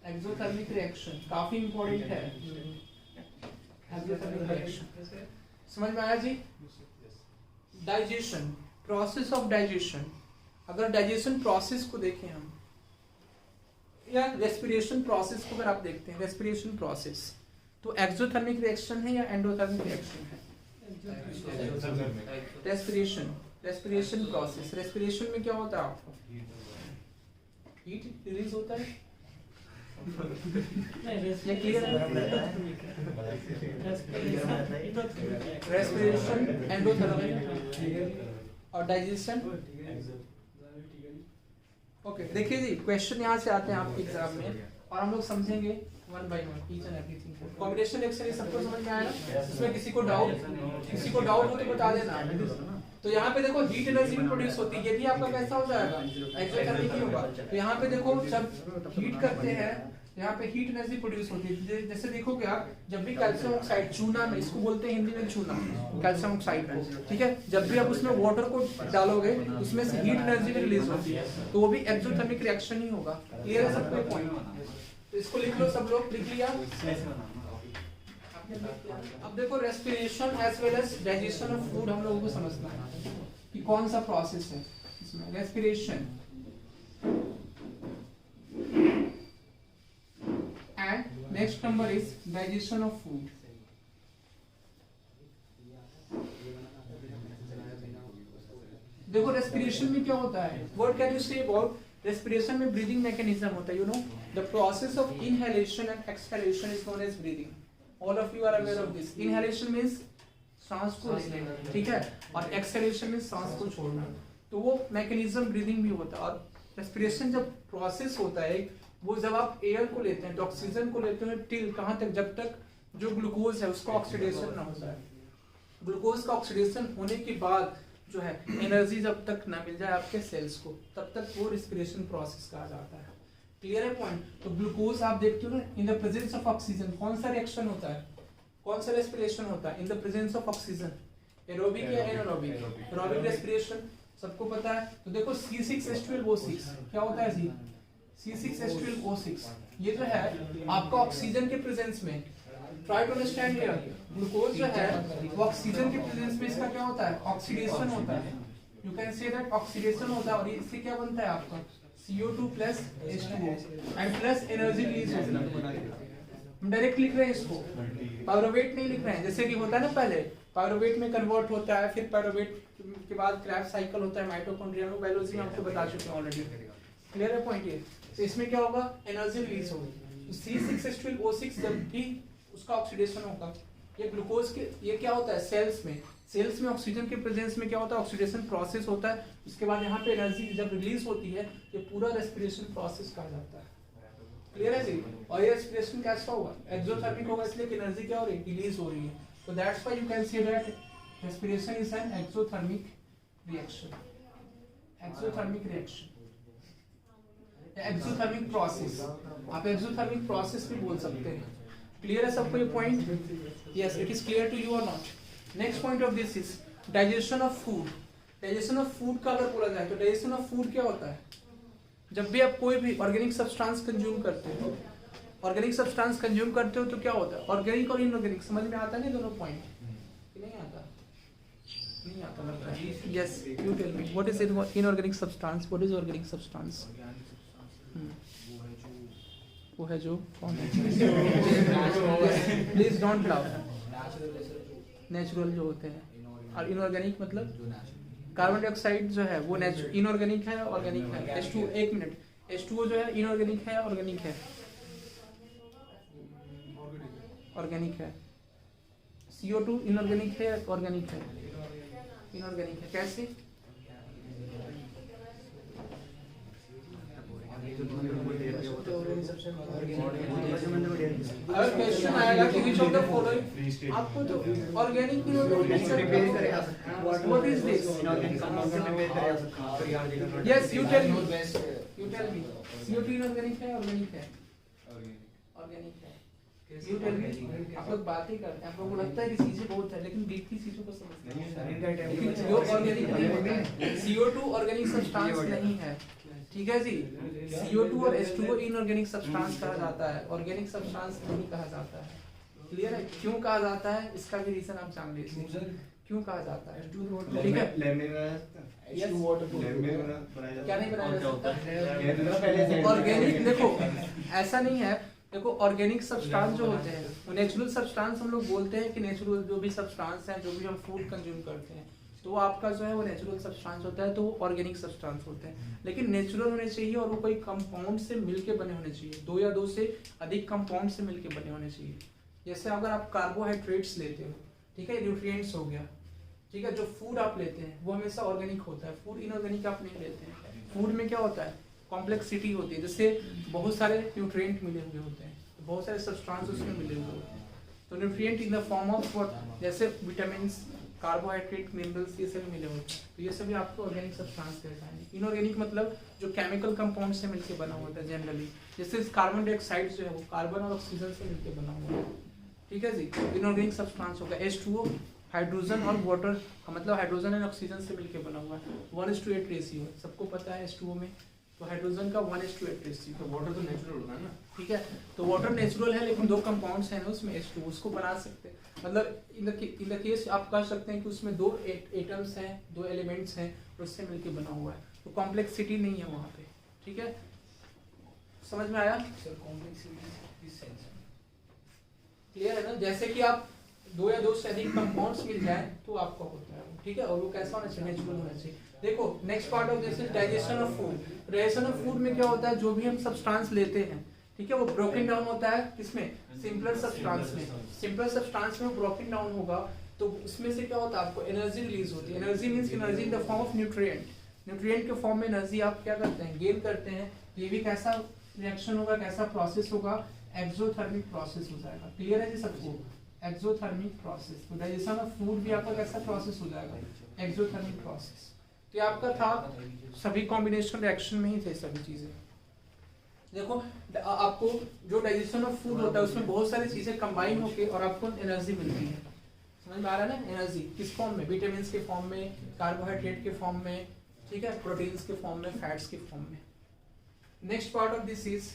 एक्सोथर्मिक रिएक्शन काफी इंपॉर्टेंट है। एक्सोथर्मिक रिएक्शन समझ में आया जी? Digestion, process of digestion. अगर डाइजेशन प्रोसेस को देखें हम, या रेस्पिरेशन प्रोसेस को अगर आप देखते हैं, रेस्पिरेशन प्रोसेस, तो एक्सोथर्मिक रिएक्शन है या एंडोथर्मिक रिएक्शन है? Respiration process. रेस्पिरेशन में क्या होता है आपको? हीट रिलीज होता है, ये क्लियर है? रेस्पिरेशन एंडोथर्मिक और डाइजेशन। ओके, देखिए जी, क्वेश्चन यहाँ से आते हैं आपके एग्जाम में, और हम लोग समझेंगे one by one each and everything. Combination reaction ये सबको समझ में आया ना? इसमें किसी को डाउट हो तो बता देना। तो यहाँ पे देखो हीट एनर्जी भी प्रोड्यूस होती है, ये भी आपका कैसा हो जाएगा? एक्सोथर्मिक ही होगा। तो यहाँ पे देखो जब हीट करते हैं, यहाँ पे हीट एनर्जी प्रोड्यूस होती है। जैसे देखोगे आप, जब भी कैल्शियम ऑक्साइड, चूना में, इसको बोलते हैं हिंदी में चूना, कैल्शियम ऑक्साइड को, ठीक है, जब भी आप उसमें वाटर को डालोगे उसमें से हीट एनर्जी भी रिलीज होती है, तो वो भी एक्सोथर्मिक रिएक्शन ही होगा। क्लियर है सबको पॉइंट? तो इसको लिख लो, सब लोग लिख लिया? अब देखो, respiration as well as digestion of food हम लोगों को समझना है कि कौन सा प्रोसेस है इसमें। Respiration and next number is digestion of food. देखो रेस्पिरेशन में क्या होता है, what can you say about respiration में? ब्रीदिंग मैकेनिज्म होता है, you know the process of inhalation and exhalation is known as breathing. All of you are aware of this. Inhalation means सांस को लेना, ठीक है, और एक्सहेलेशन मींस सांस को छोड़ना। तो वो मैकेनिज्म ब्रीदिंग भी होता है। और रेस्पिरेशन जब प्रोसेस होता है वो, जब आप एयर को लेते हैं तो ऑक्सीजन को लेते हैं टिल कहाँ तक? जब तक जो ग्लूकोज है उसका ऑक्सीडेशन ना हो जाए। ग्लूकोज का ऑक्सीडेशन होने के बाद जो है एनर्जी जब तक ना मिल जाए आपके सेल्स को, तब तक वो रेस्पिरेशन प्रोसेस कहा जाता है। क्लियर है पॉइंट? तो ग्लूकोज आप देखते हो ना, in the presence of oxygen कौन सा रिएक्शन होता है, कौन सा रेस्पिरेशन होता है? In the presence of oxygen, aerobic या एनारोबिक? एरोबिक रेस्पिरेशन सबको पता है। तो देखो C6H12O6 क्या होता है जी? C6H12O6 ये जो है आपका ऑक्सीजन के प्रेजेंस में, try to understand here, glucose जो है वो ऑक्सीजन के प्रेजेंस में इसका क्या होता है? ऑक्सीडेशन होता है। You can say that oxidation होता है, और इससे क्या बनता है आपका? CO2 plus H2O and plus energy release होती है। हम डायरेक्ट लिख रहे हैं इसको, पायरोवेट नहीं लिख रहे हैं। जैसे कि होता है ना, पहले पायरोवेट में कन्वर्ट होता है, फिर पायरोवेट के बाद क्रैब्स साइकिल होता है माइटोकॉन्ड्रिया में, बायोलॉजी में आपको बता चुके हैं ऑलरेडी। क्लियर है पॉइंट ये? तो इसमें क्या होगा, एनर्जी रिलीज होगी। तो C6H12O6 जब भी उसका ऑक्सीडेशन होगा, ये ग्लूकोज के, ये क्या होता है सेल्स में ऑक्सीजन के प्रेजेंस में क्या होता है, ऑक्सीडेशन प्रोसेस होता है। उसके बाद यहाँ पे एनर्जी जब रिलीज होती है, ये पूरा रेस्पिरेशन प्रोसेस कहा जाता है। क्लियर है जी? और ये रेस्पिरेशन कैसा होगा, एक्सोथर्मिक होगा, इसलिए कि एनर्जी क्या हो रही है, रिलीज हो रही है। तो that's why you can say that respiration is an exothermic reaction. Exothermic reaction, exothermic process, आप एक्सोथर्मिक प्रोसेस भी बोल सकते हैं। क्लियर है सबको ये point? Yes, it is clear to you और not? Next point of this is digestion of food. Digestion of food का अगर बोला जाए तो डाइजेशन ऑफ फूड क्या होता है, जब भी आप कोई भी ऑर्गेनिक सब्सटेंस कंज्यूम करते हो, ऑर्गेनिक सब्सटेंस कंज्यूम करते हो तो क्या होता है, ऑर्गेनिक और इनऑर्गेनिक समझ में आता है ना दोनों पॉइंट? नहीं आता? नहीं आता लगता है। Yes, you tell me what is it inorganic substance, what is organic substance? वो है जो कौन है? Please don't laugh. नेचुरल जो होते हैं, और इनऑर्गेनिक मतलब कार्बन डाइऑक्साइड जो है वो इनऑर्गेनिक है, ऑर्गेनिक है। H2, एक मिनट, H2O जो है इनऑर्गेनिक है, ऑर्गेनिक है? ऑर्गेनिक है। CO2 इनऑर्गेनिक है, ऑर्गेनिक है? इनऑर्गेनिक है। कैसे? अगर क्वेश्चन आएगा कि which of the following, आपको तो organic what is this? Yes, you tell me CO2 inorganic है, ऑर्गेनिक है? ऑर्गेनिक है। You tell me. आप लोग बातें करते हैं, आप लोगों को लगता है कि चीजें बहुत है, लेकिन डीप की चीजों को समझते हैं। जो ऑर्गेनिक नहीं होता है, CO2 ऑर्गेनिक सब्सटेंस नहीं है, ठीक है जी? CO2 और H2O इनऑर्गेनिक सब्सटेंस कहा जाता है, ऑर्गेनिक सब्सटेंस नहीं कहा जाता है। क्लियर है? क्यों कहा जाता है, इसका भी रीजन आप जान लीजिए क्यों कहा जाता है। ठीक है, क्या नहीं बनाया जाता ऑर्गेनिक? देखो ऐसा नहीं है, देखो ऑर्गेनिक सब्सटेंस जो होते हैं वो नेचुरल सब्सटेंस हम लोग बोलते हैं कि नेचुरल जो भी सब्सटेंस है, जो भी हम फूड कंज्यूम करते हैं, तो आपका जो है वो नेचुरल सब्सटेंस होता है, तो वो ऑर्गेनिक सब्सटेंस होते हैं। लेकिन नेचुरल होने चाहिए और वो कोई कंपाउंड से मिलके बने होने चाहिए, 2 या 2 से अधिक कंपाउंड से मिलके बने होने चाहिए। जैसे अगर आप कार्बोहाइड्रेट्स लेते हो, ठीक है, न्यूट्रिएंट्स हो गया, ठीक है, जो फूड आप लेते हैं वो हमेशा ऑर्गेनिक होता है, फूड इनऑर्गेनिक आप नहीं लेते हैं। फूड में क्या होता है, कॉम्प्लेक्सिटी होती है, जैसे बहुत सारे न्यूट्रिएंट मिले हुए होते हैं, तो बहुत सारे सब्सटेंस उसमें मिले हुए होते हैं। तो nutrient in the form of what, जैसे विटामिन्स, कार्बोहाइड्रेट, मिनरल्स, ये सभी मिले होते हैं, तो ये सभी आपको ऑर्गेनिक सब्सटेंस कहता है। इनऑर्गेनिक मतलब जो केमिकल कंपाउंड से मिलकर बना होता है जनरली, जैसे कार्बन डाइऑक्साइड जो है वो कार्बन और ऑक्सीजन से मिलकर बना हुआ है, ठीक है जी? इनऑर्गेनिक सब्सटेंस होगा। H2O हाइड्रोजन और वाटर, मतलब हाइड्रोजन और ऑक्सीजन से मिलकर बना हुआ है, 1:8 रेशियो है, सबको पता है H2O में, तो हाइड्रोजन का 1:8 रेशियो। तो वाटर तो नेचुरल होता है ना, ठीक है, तो वाटर नेचुरल है, लेकिन 2 कंपाउंड्स हैं उसमें H2O, उसको बना सकते हैं। मतलब इन द केस आप कह सकते हैं कि उसमें 2 एटम्स हैं, 2 एलिमेंट्स हैं, उससे मिलके बना हुआ है, तो कॉम्प्लेक्सिटी नहीं है वहाँ पे, ठीक है? समझ में आया? सर कॉम्प्लेक्सिटी किस सेंस में? क्लियर है ना? जैसे कि आप 2 या 2 से अधिक कंपाउंड्स मिल जाए तो आपका होता है, ठीक है, और वो कैसा होना चाहिए, नेचुरल होना चाहिए। देखो next part of this is digestion of food. Digestion of food में क्या होता है, जो भी हम सब्सटेंस लेते हैं, ठीक है, वो ब्रोकन डाउन होता है किसमें, सिंपलर सब्सटेंस में। सिंपलर सब्सटेंस में ब्रोकन डाउन होगा तो उसमें से क्या होता है, आपको एनर्जी रिलीज होती है। Energy means energy in the form of nutrient. Nutrient के फॉर्म में एनर्जी आप क्या करते हैं, गेन करते हैं। ये भी कैसा रिएक्शन होगा, कैसा प्रोसेस होगा, एक्सोथर्मिक प्रोसेस हो जाएगा। क्लियर है जी सबको? Exothermic process. तो डाइजेशन ऑफ फूड भी आपका कैसा प्रोसेस हो जाएगा, एक्सोथर्मिक प्रोसेस। तो ये आपका था, सभी कॉम्बिनेशन रिएक्शन में ही थे सभी चीजें। देखो आपको जो डाइजेशन ऑफ फूड होता है उसमें बहुत सारी चीजें कंबाइन होके और आपको एनर्जी मिलती है। समझ में आ रहा है ना? एनर्जी किस फॉर्म में, विटामिन के फॉर्म में, कार्बोहाइड्रेट के फॉर्म में, ठीक है, प्रोटीन्स के फॉर्म में, फैट्स के फॉर्म में। Next part of this is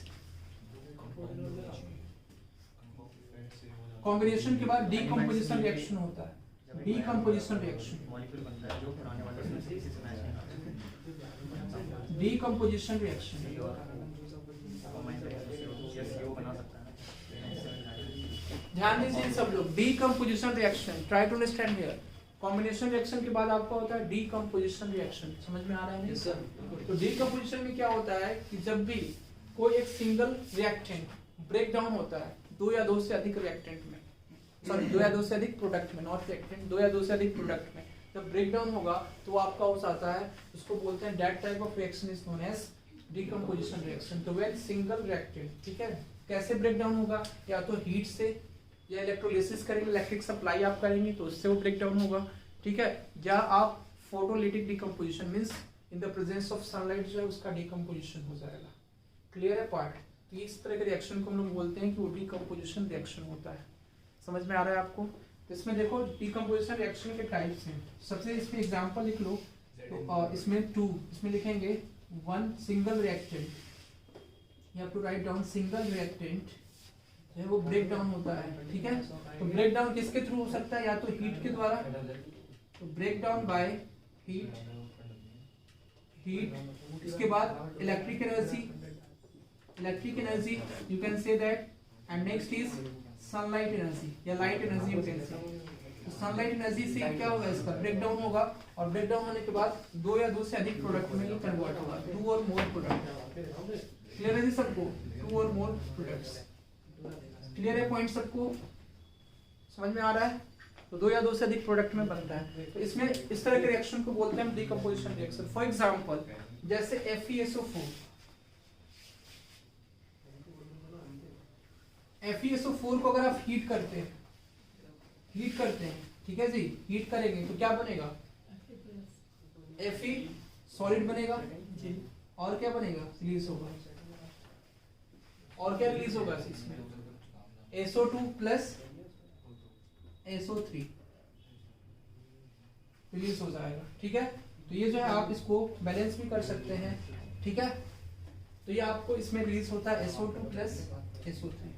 combination के बाद डीकंपोजिशन रिएक्शन होता है। Decomposition reaction, decomposition reaction. ध्यान दीजिए सब लोग, decomposition reaction, try to understand here. Combination reaction के बाद आपका होता है डीकम्पोजिशन रिएक्शन। समझ में आ रहा है? Yes, sir. तो डीकम्पोजिशन में क्या होता है कि जब भी कोई एक सिंगल रिएक्टेंट ब्रेक डाउन होता है दो या दो से अधिक रिएक्टेंट में, सॉरी दो या दो से अधिक प्रोडक्ट में, नॉट रिएक्टेंट, दो या दो से अधिक प्रोडक्ट में जब ब्रेक डाउन होगा तो आपका उस आता है, उसको बोलते हैं that type of reaction is known as decomposition reaction. तो व्हेन सिंगल रिएक्टेंट, ठीक है, कैसे ब्रेक डाउन होगा? या तो हीट से, या इलेक्ट्रोलिसिस करेंगे, इलेक्ट्रिक सप्लाई आप करेंगे तो उससे वो ब्रेक डाउन होगा, ठीक है, या आप photolytic decomposition means in the presence of sunlight जो है उसका डीकम्पोजिशन हो जाएगा। क्लियर है पार्ट? तो इस तरह के रिएक्शन को हम लोग बोलते हैं कि वो डीकम्पोजिशन रिएक्शन होता है। समझ में आ रहा है आपको? तो इसमें देखो डीकम्पोजिशन रिएक्शन के टाइप्स हैं। सबसे इसमें एग्जांपल लिख लो, तो इसमें टू, इसमें लिखेंगे one single reactant, you have to write down single reactant जो है वो ब्रेक डाउन होता है, ठीक है। तो ब्रेक डाउन किसके थ्रू हो सकता है? या तो हीट के द्वारा, तो ब्रेक डाउन बाय हीट, इसके बाद electric energy you can say that, and next is sunlight energy या light energy you can say. तो सनलाइट एनर्जी से क्या होगा? इसका ब्रेक डाउन होगा, और ब्रेक डाउन होने के बाद दो या दो से अधिक प्रोडक्ट में ये कन्वर्ट होगा, to or more product. Clear है जी सबको? To or more products. Clear है पॉइंट सबको? समझ में आ रहा है? तो दो या दो से अधिक प्रोडक्ट में बनता है। तो इसमें इस तरह के रिएक्शन को बोलते हैं डीकम्पोजिशन रिएक्शन। फॉर एग्जांपल जैसे FeSO4, FeSO4 को अगर आप हीट करते हैं, ठीक है जी, हीट करेंगे तो क्या बनेगा? Fe सॉलिड बनेगा, और क्या बनेगा? रिलीज होगा, और क्या रिलीज होगा इसमें? SO2 प्लस SO3 रिलीज हो जाएगा, ठीक है। तो ये जो है आप इसको बैलेंस भी कर सकते हैं, ठीक है। तो ये आपको इसमें रिलीज होता है SO2 plus SO3,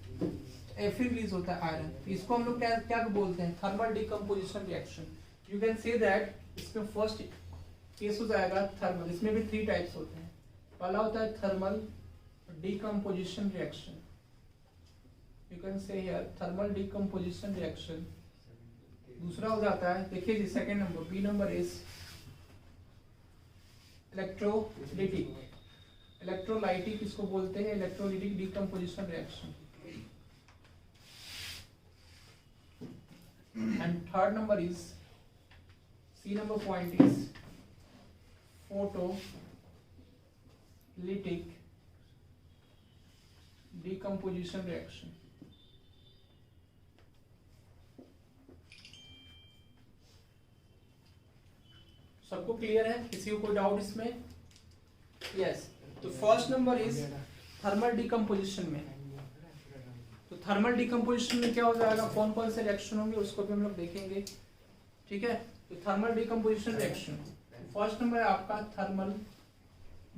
Fe release होता है आयरन। तो इसको हम लोग क्या बोलते हैं? Thermal decomposition reaction. You can say that इसमें फर्स्ट केस हो जाएगा थर्मल। इसमें भी थ्री टाइप्स होते हैं। पहला होता है thermal decomposition reaction, you can say here thermal decomposition reaction. दूसरा हो जाता है, देखिए जी second number, B number is electrolytic. Electrolytic इसको बोलते हैं electrolytic decomposition reaction. And third number is, C number point is photolytic decomposition reaction. सबको क्लियर है? किसी को कोई डाउट इसमें? यस। तो first number is thermal decomposition में। तो थर्मल डीकम्पोजिशन में क्या हो जाएगा, कौन कौन से रिएक्शन होंगे उसको भी हम लोग देखेंगे, ठीक है। तो thermal decomposition reaction, first number है आपका thermal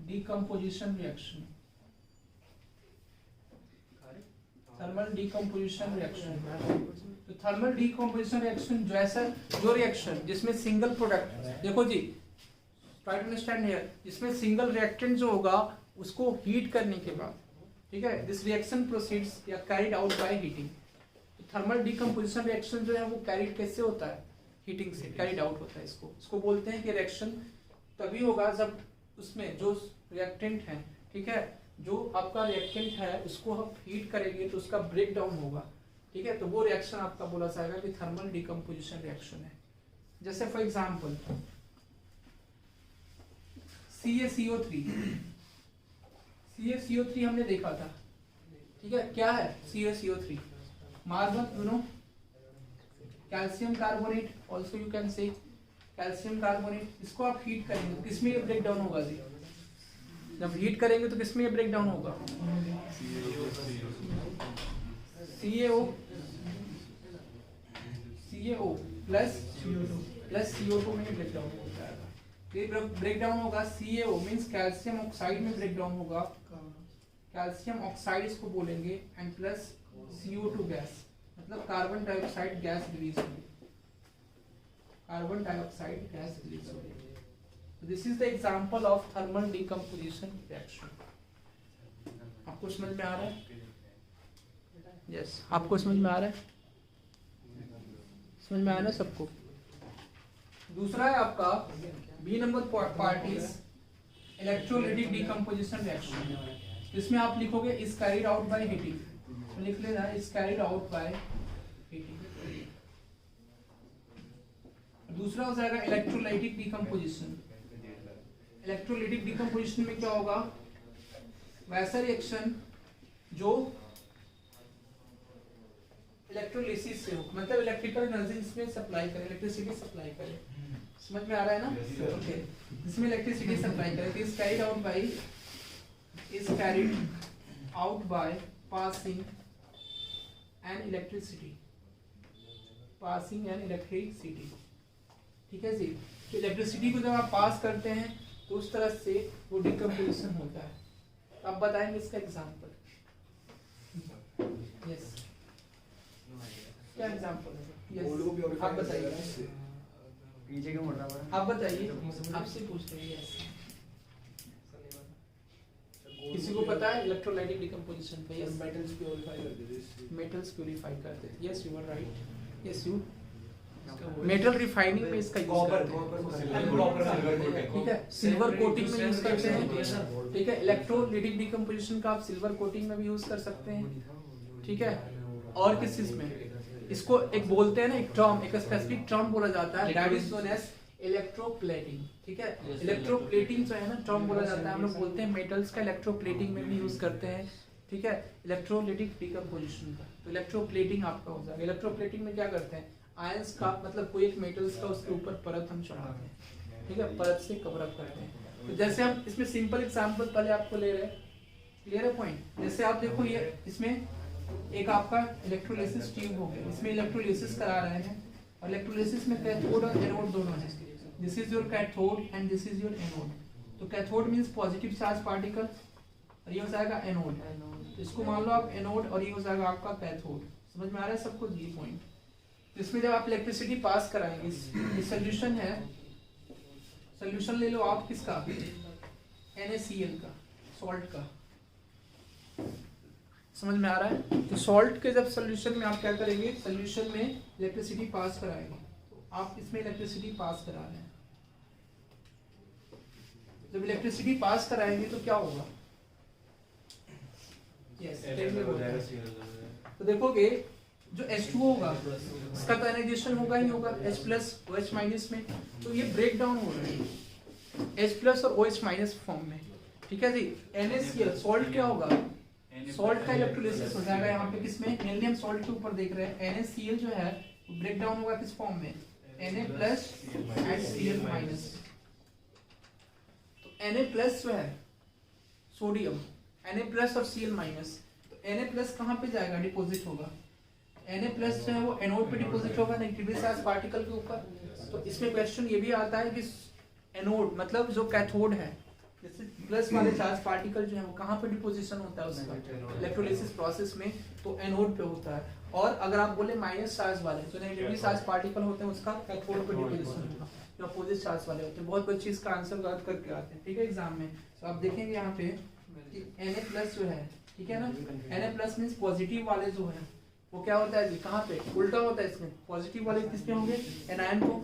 decomposition reaction. Thermal decomposition reaction, तो थर्मल डीकम्पोजिशन रिएक्शन जो रिएक्शन जिसमें सिंगल प्रोडक्ट, देखो जी ट्राई टू अंडरस्टैंड हियर, जिसमें सिंगल रिएक्टेंट जो होगा उसको हीट करने के बाद, ठीक है, दिस रिएक्शन प्रोसीड्स या कैरिड आउट बाय हीटिंग। तो थर्मल डीकम्पोजिशन रिएक्शन जो है वो कैरिड कैसे होता है? हीटिंग से कैरिड आउट होता है। इसको बोलते हैं कि रिएक्शन तभी होगा जब उसमें जो रिएक्टेंट है, ठीक है, जो आपका रिएक्टेंट है उसको हम हीट करेंगे तो उसका ब्रेक डाउन होगा, ठीक है। तो वो रिएक्शन आपका बोला जाएगा कि थर्मल डीकम्पोजिशन रिएक्शन है। जैसे फॉर एग्जांपल CaCO3 हमने देखा था, ठीक है। क्या है CaCO3? Marble, you know, calcium carbonate, also you can से कैल्शियम कार्बोनेट। इसको आप हीट करेंगे तो किसमें ये ब्रेक डाउन होगा जी? जब हीट करेंगे तो किसमें ये ब्रेक डाउन होगा? CaO प्लस CO2 में ब्रेक डाउन हो जाएगा। ये ब्रेक डाउन होगा CaO मींस कैल्शियम ऑक्साइड में ब्रेक डाउन होगा, कैल्शियम ऑक्साइड इसको बोलेंगे, एंड प्लस CO2 गैस, मतलब कार्बन डाइऑक्साइड गैस रिलीज होगी, कार्बन डाइऑक्साइड गैस रिलीज होगी। This is the example of thermal decomposition reaction. आपको समझ में आ रहा है? यस, आपको समझ में आ रहा है? समझ में आया ना सबको? दूसरा है आपका B number part is electrolytic decomposition reaction. इसमें आप लिखोगे is carried out by heating, लिख लेना is carried out by heating. दूसरा हो जाएगा इलेक्ट्रोलाइटिक डिकम्पोजिशन। इलेक्ट्रोलाइटिक डिकम्पोजिशन में क्या होगा? वैसा रिएक्शन जो इलेक्ट्रोलिसिस से हो, मतलब इलेक्ट्रिकल एनर्जी इसमें सप्लाई करे, इलेक्ट्रिसिटी सप्लाई करे। समझ में आ रहा है ना? ओके, इसमें इलेक्ट्रिसिटी सप्लाई करे। Is carried out by passing an electricity, passing an electricity. ठीक है जी? तो इलेक्ट्रिसिटी को जब आप पास करते हैं तो उस तरह से वो डिकम्पोजिशन होता है। अब बताएंगे इसका एग्जांपल। यस, क्या एग्जांपल है? यस, आप बताइए। पीछे क्यों मुड़ रहा है? आप बताइए, आपसे पूछ रहे हैं। यस, किसी को पता है इलेक्ट्रोलाइटिक डिकम्पोजिशन का? यस, मेटल्स प्यूरिफाई करते थे। मेटल्स प्यूरिफाई करते हैं। Yes, you are right. Yes, you metal refining में इसका यूज करते हैं। ठीक है, सिल्वर कोटिंग में यूज करते हैं। ठीक है, इलेक्ट्रोलाइटिक डिकम्पोजिशन का आप सिल्वर कोटिंग में भी यूज कर सकते हैं। ठीक है, और किस चीज में? इसको एक बोलते हैं ना, एक टर्म, एक स्पेसिफिक टर्म बोला जाता है, that is known as electroplating. ठीक है, इलेक्ट्रोप्लेटिंग जो है ना टर्म बोला जाता है, हम लोग बोलते हैं मेटल्स का इलेक्ट्रोप्लेटिंग में भी यूज करते हैं। ठीक है, इलेक्ट्रोलाइटिक डिकम्पोजिशन का। तो इलेक्ट्रोप्लेटिंग आपका हो जाएगा। इलेक्ट्रोप्लेटिंग में क्या करते हैं? आयंस का मतलब कोई एक मेटल्स का उसके ऊपर परत हम चढ़ाते हैं। ठीक है, परत से कवर अप करते हैं। तो जैसे हम इसमें सिंपल एग्जांपल पहले आपको ले रहे हैं, क्लियर है पॉइंट? जैसे आप देखो ये इसमें एक आपका इलेक्ट्रोलिसिस ट्यूब हो गया, इसमें इलेक्ट्रोलिसिस करा रहे हैं और इलेक्ट्रोलिसिस में कैथोड और एनोड दोनों हैं। This is your cathode and this is your anode. तो cathode means positive charge particle और ये हो जाएगा एनोड। तो इसको मान लो आप एनोड और ये हो जाएगा आपका कैथोड। समझ में आ रहा है सबको ये पॉइंट? इसमें जब आप इलेक्ट्रिसिटी पास कराएंगे, ये सोल्यूशन है, सोल्यूशन ले लो आप किसका? NaCl का, सॉल्ट का। समझ में आ रहा है? तो सॉल्ट के जब सोल्यूशन में आप क्या करेंगे? सोल्यूशन में इलेक्ट्रिसिटी पास कराएंगे। तो आप इसमें इलेक्ट्रिसिटी पास करा रहे हैं। जब इलेक्ट्रिसिटी पास कराएंगे तो क्या होगा? यस, तो देखोगे जो H2O होगा इसका तो आयनाइजेशन होगा ही होगा H+ OH- में। तो ये ब्रेक डाउन हो रहा है H+ और OH- फॉर्म में। ठीक है जी? NaCl सॉल्ट क्या होगा? सॉल्ट का इलेक्ट्रोलिसिस हो जाएगा यहाँ पे किसमें? मेनली हम सॉल्ट के ऊपर देख रहे हैं। NaCl जो है ब्रेक डाउन होगा किस फॉर्म में? Na+ and Cl-। तो Na+ जो है सोडियम, Na+ और Cl-। तो Na+ कहाँ पे जाएगा? डिपॉजिट होगा। Na+ जो है वो एनोड पे डिपॉजिट होगा नेगेटिवली चार्ज पार्टिकल के ऊपर। तो इसमें क्वेश्चन ये भी आता है कि एनोड मतलब जो कैथोड है, जैसे प्लस वाले चार्ज पार्टिकल जो है वो कहाँ पे डिपोजिशन होता है उसका? इलेक्ट्रोलिसिस प्रोसेस में, तो एनोड पे होता है। और अगर आप बोले माइनस चार्ज वाले जो नेगेटिवली चार्ज पार्टिकल होते हैं उसका कैथोड पे डिपोजिशन होगा। जो अपोजिट चार्ज वाले होते हैं बहुत बच्चे इसका आंसर गलत करके आते हैं। ठीक है, एग्जाम में तो आप देखेंगे यहाँ पे Na+ जो है, ठीक है ना, Na+ मींस पॉजिटिव वाले जो है वो क्या होता है? कहाँ पे उल्टा होता है इसमें? पॉजिटिव वाले किसमें होंगे? एनायन को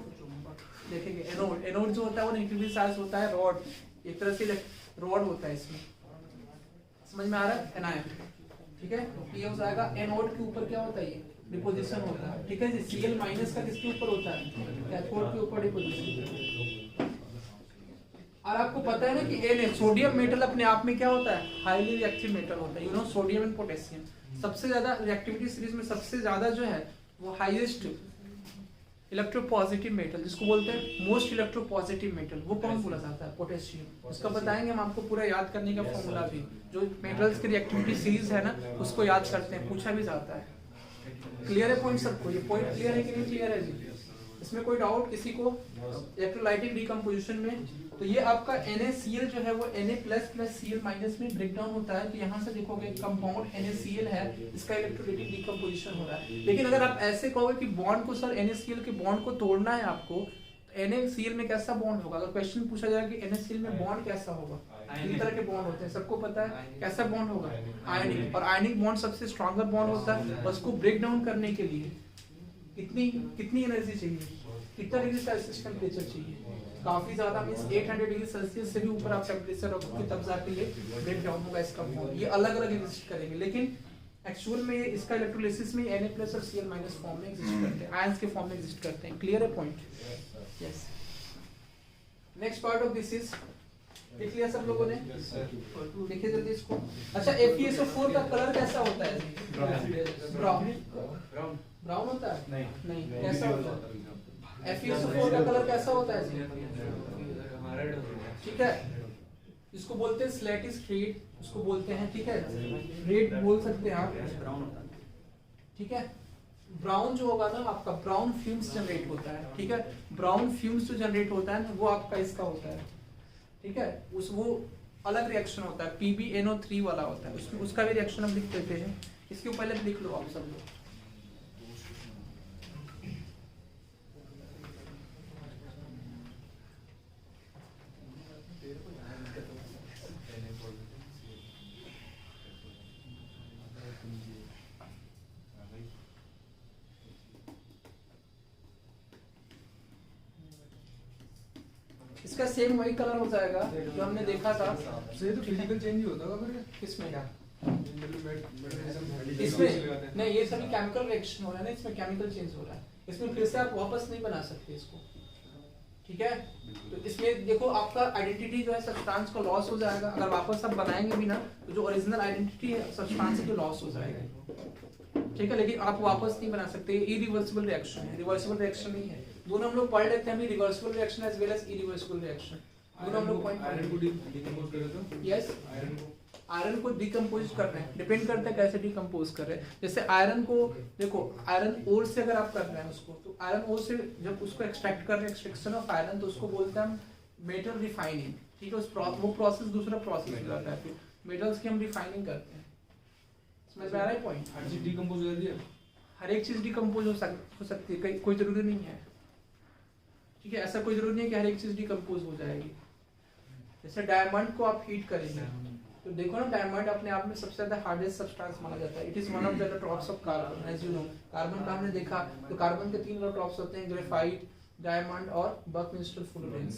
देखेंगे। एनोड, एनोड जो होता है वो नेगेटिवली चार्ज होता है, रॉड, एक तरह से रॉड होता है इसमें। समझ में आ रहा है? एनायन। ठीक है, ये हो जाएगा एनोड के ऊपर क्या होता है? ये डिपोजिशन होता है। ठीक है जी? Cl- का किसके ऊपर होता है? कैथोड के ऊपर डिपोजिशन। और आपको पता है ना कि Na सोडियम मेटल अपने आप में क्या होता है? हाईली रिएक्टिव मेटल होता है। You no, sodium and potassium सबसे ज्यादा रिएक्टिविटी सीरीज में सबसे ज्यादा जो है वो हाईएस्ट इलेक्ट्रोपॉजिटिव मेटल जिसको बोलते हैं मोस्ट इलेक्ट्रोपॉजिटिव मेटल, वो कौन बोला जाता है? पोटेशियम। उसका बताएंगे हम आपको पूरा याद करने का फॉर्मूला भी। जो मेटल्स की रिएक्टिविटी सीरीज है ना उसको याद करते हैं, पूछा भी जाता है। क्लियर है पॉइंट सबको? ये पॉइंट क्लियर है कि नहीं क्लियर है जी? इसमें कोई डाउट किसी को? इलेक्ट्रोलाइटिक डिकम्पोजिशन में तो ये आपका NaCl जो है वो Na+ Cl- में ब्रेक डाउन होता है। तो यहाँ से देखोगे कंपाउंड NaCl है, इसका इलेक्ट्रोलाइटिक डिकम्पोजिशन हो रहा है। लेकिन अगर आप ऐसे कहोगे कि बॉन्ड को सर NaCl के बॉन्ड को तोड़ना है आपको, NaCl में कैसा बॉन्ड होगा? अगर क्वेश्चन पूछा जाए कि NaCl में बॉन्ड कैसा होगा, तीन तरह के बॉन्ड होते हैं, सबको पता है कैसा बॉन्ड होगा, आयनिक। और आयनिक बॉन्ड सबसे स्ट्रॉन्गर बॉन्ड होता है, और उसको ब्रेक डाउन करने के लिए कितनी एनर्जी चाहिए, कितना डिग्री सेल्सियस टेम्परेचर चाहिए? काफी ज्यादा, मींस 800 डिग्री सेल्सियस से भी ऊपर आप टेम्परेचर रखोगे तब जाके ये ब्रेक डाउन होगा इसका बॉन्ड। ये अलग अलग एग्जिस्ट करेंगे, लेकिन एक्चुअल में इसका इलेक्ट्रोलिसिस में Na+ और Cl- फॉर्म में एग्जिस्ट करते हैं, आयंस के फॉर्म में एग्जिस्ट करते हैं। क्लियर है point? Yes. Next part of this is, देख लिया सब लोगों ने? देखिए जल्दी इसको। अच्छा, FeSO4 का कलर कैसा होता है? ब्राउन। ब्राउन होता है? नहीं, कैसा होता है? FeSO4 का कलर कैसा होता है? ठीक है, इसको बोलते हैं स्लेटिश रेड, उसको बोलते हैं, ठीक है, रेड बोल सकते हैं आप, ब्राउन होता है, ठीक है। ब्राउन जो होगा ना आपका, ब्राउन फ्यूम्स जनरेट होता है, ठीक है। ब्राउन फ्यूम्स जो जनरेट होता है ना, वो आपका इसका होता है, ठीक है। वो अलग रिएक्शन होता है, PbNO3 वाला होता है, उसमें उसका भी रिएक्शन हम लिख देते हैं। इसके पहले लिख लो आप सब लोग। इसका सेम वही कलर हो जाएगा जो हमने देखा था। ये तो फिजिकल चेंज ही होता होगा फिर किसमें? क्या इसमें इसमें नहीं, ये सभी केमिकल रिएक्शन हो रहा है ना, इसमें केमिकल चेंज हो रहा है। इसमें फिर से आप वापस नहीं बना सकते इसको, ठीक है। तो इसमें देखो आपका आइडेंटिटी जो है सब्सटेंस का लॉस हो जाएगा। अगर वापस आप बनाएंगे भी ना, तो जो ओरिजिनल आइडेंटिटी है सब्सटेंस की लॉस हो जाएगा, ठीक है। लेकिन आप वापस नहीं बना सकते, इरिवर्सिबल रिएक्शन है, रिवर्सिबल रिएक्शन नहीं है। दोनों हम लोग पढ़ लेते हैं, reversible reaction as well as irreversible reaction, दोनों हम लोग पॉइंट आयरन को डिकम्पोज करे तो यस, आयरन को डिकम्पोज कर रहे हैं, डिपेंड करता है कैसे डिकम्पोज कर रहे हैं। जैसे आयरन को देखो, आयरन ओर से अगर आप कर रहे हैं उसको, तो आयरन ओर से जब उसको एक्सट्रैक्ट कर रहे हैं, एक्सट्रैक्शन ऑफ आयरन, तो उसको बोलते हैं हम मेटल रिफाइनिंग, ठीक है। वो प्रोसेस दूसरा प्रोसेस हो जाता है, फिर मेटल्स की हम रिफाइनिंग करते हैं। समझ में आ रहा है पॉइंट? हर चीज डिकम्पोज हो जाती है, हर एक चीज डिकम्पोज हो सकती है, कोई जरूरी नहीं है, ठीक है। ऐसा कोई जरूरी नहीं है कि हर एक चीज डिकम्पोज हो जाएगी। जैसे डायमंड को आप हीट करेंगे, तो देखो ना, डायमंड अपने आप में सबसे ज्यादा हार्डेस्ट सब्सटेंस माना जाता है। It is one of the electrons of carbon, as you know. Carbon का हमने देखा, तो कार्बन के 3 इलेक्ट्रॉन्स होते हैं, ग्रेफाइट, डायमंड और बकमिंस्टर फुलरेंस।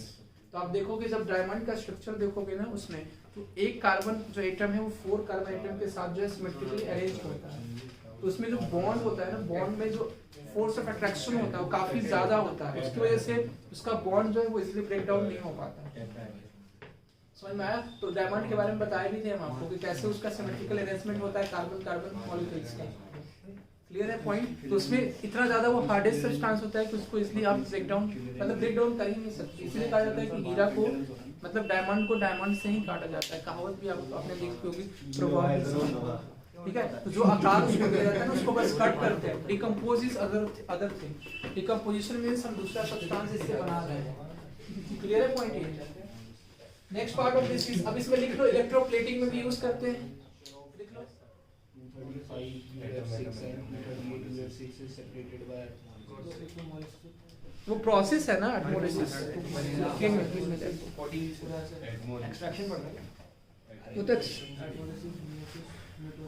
तो आप देखोगे जब डायमंड का स्ट्रक्चर देखोगे ना, उसमें तो एक कार्बन जो एटम है वो 4 कार्बन एटम के साथ जो है सिमेट्रिकली अरेंज होता है। तो उसमें जो बॉन्ड होता है ना, बॉन्ड में जो फोर्स ऑफ अट्रैक्शन होता है वो काफी ज्यादा होता है, उसकी वजह से उसका बॉन्ड जो है वो इजीली ब्रेक डाउन नहीं हो पाता। समझ में आया? तो डायमंड के बारे में बताया भी थे हम आपको कि कैसे उसका सिमेट्रिकल अरेंजमेंट होता है कार्बन कार्बन मॉलिक्यूल्स का। क्लियर है पॉइंट? तो उसमें इतना ज्यादा वो हार्डेस्ट सब्सटेंस होता है कि उसको इसलिए आप ब्रेक डाउन कर ही नहीं सकते। इसलिए कहा जाता है कि हीरा को, मतलब डायमंड को डायमंड से ही काटा जाता है। कहावत भी आप आपने देखी होगी, प्रभाव, ठीक है। तो जो आकार उसको दिया जाता है ना, उसको बस कट करते हैं। Decompose is other thing. Decomposition means हम दूसरा सब्सटेंस इससे बना रहे हैं। क्लियर है पॉइंट ये? Next part of this is, अब इसमें लिख लो, इलेक्ट्रोप्लेटिंग में भी यूज करते हैं, लिख लो। वो प्रोसेस है ना एटमोलिसिस, एक्सट्रैक्शन पड़ रहा है। वो तो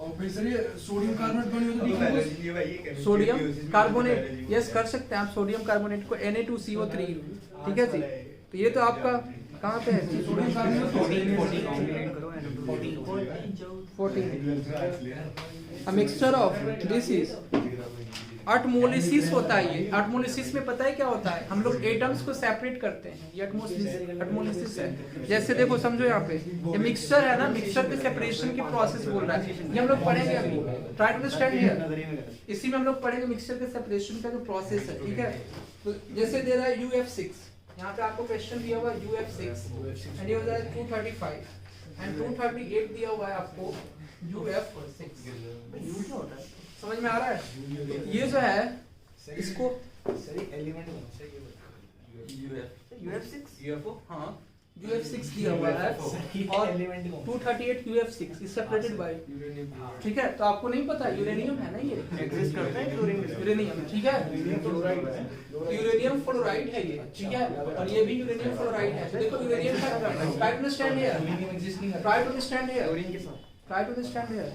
और फिर सर ये सोडियम कार्बोनेट बनी हो, सोडियम कार्बोनेट, यस कर सकते हैं आप। सोडियम कार्बोनेट को Na2CO3, ठीक है जी। तो ये तो आपका कहाँ पे है? Sodium carbonate 14। A mixture of this is एटमोलिसिस होता है। ये एटमोलिसिस में पता है क्या होता है? हम लोग एटम्स को सेपरेट करते हैं, ये एटमोलिसिस है। जैसे देखो, समझो यहाँ पे ये मिक्सचर है ना, मिक्सचर के सेपरेशन की प्रोसेस बोल रहा है, ये हम लोग पढ़ेंगे अभी। Try to understand here. इसी में हम लोग पढ़ेंगे मिक्सचर के सेपरेशन का जो प्रोसेस है, ठीक है। तो जैसे दे रहा है UF6, यहाँ पे आपको क्वेश्चन दिया हुआ है UF6 एंड ये हो जाएगा 235 एंड 238 दिया हुआ है आपको UF6। समझ में आ रहा है? ये जो है इसको UF6, हाँ UF6 दिया हुआ है और 238 UF6 इज सेपरेटेड बाय, ठीक है। तो आपको नहीं पता यूरेनियम है ना, ये एग्जिस्ट करता है यूरेनियम, ठीक है, यूरेनियम फ्लोराइड है ये, ठीक है, और ये भी यूरेनियम फ्लोराइड है। तो देखो यूरेनियम का try to understand here, try to understand here, try to understand here.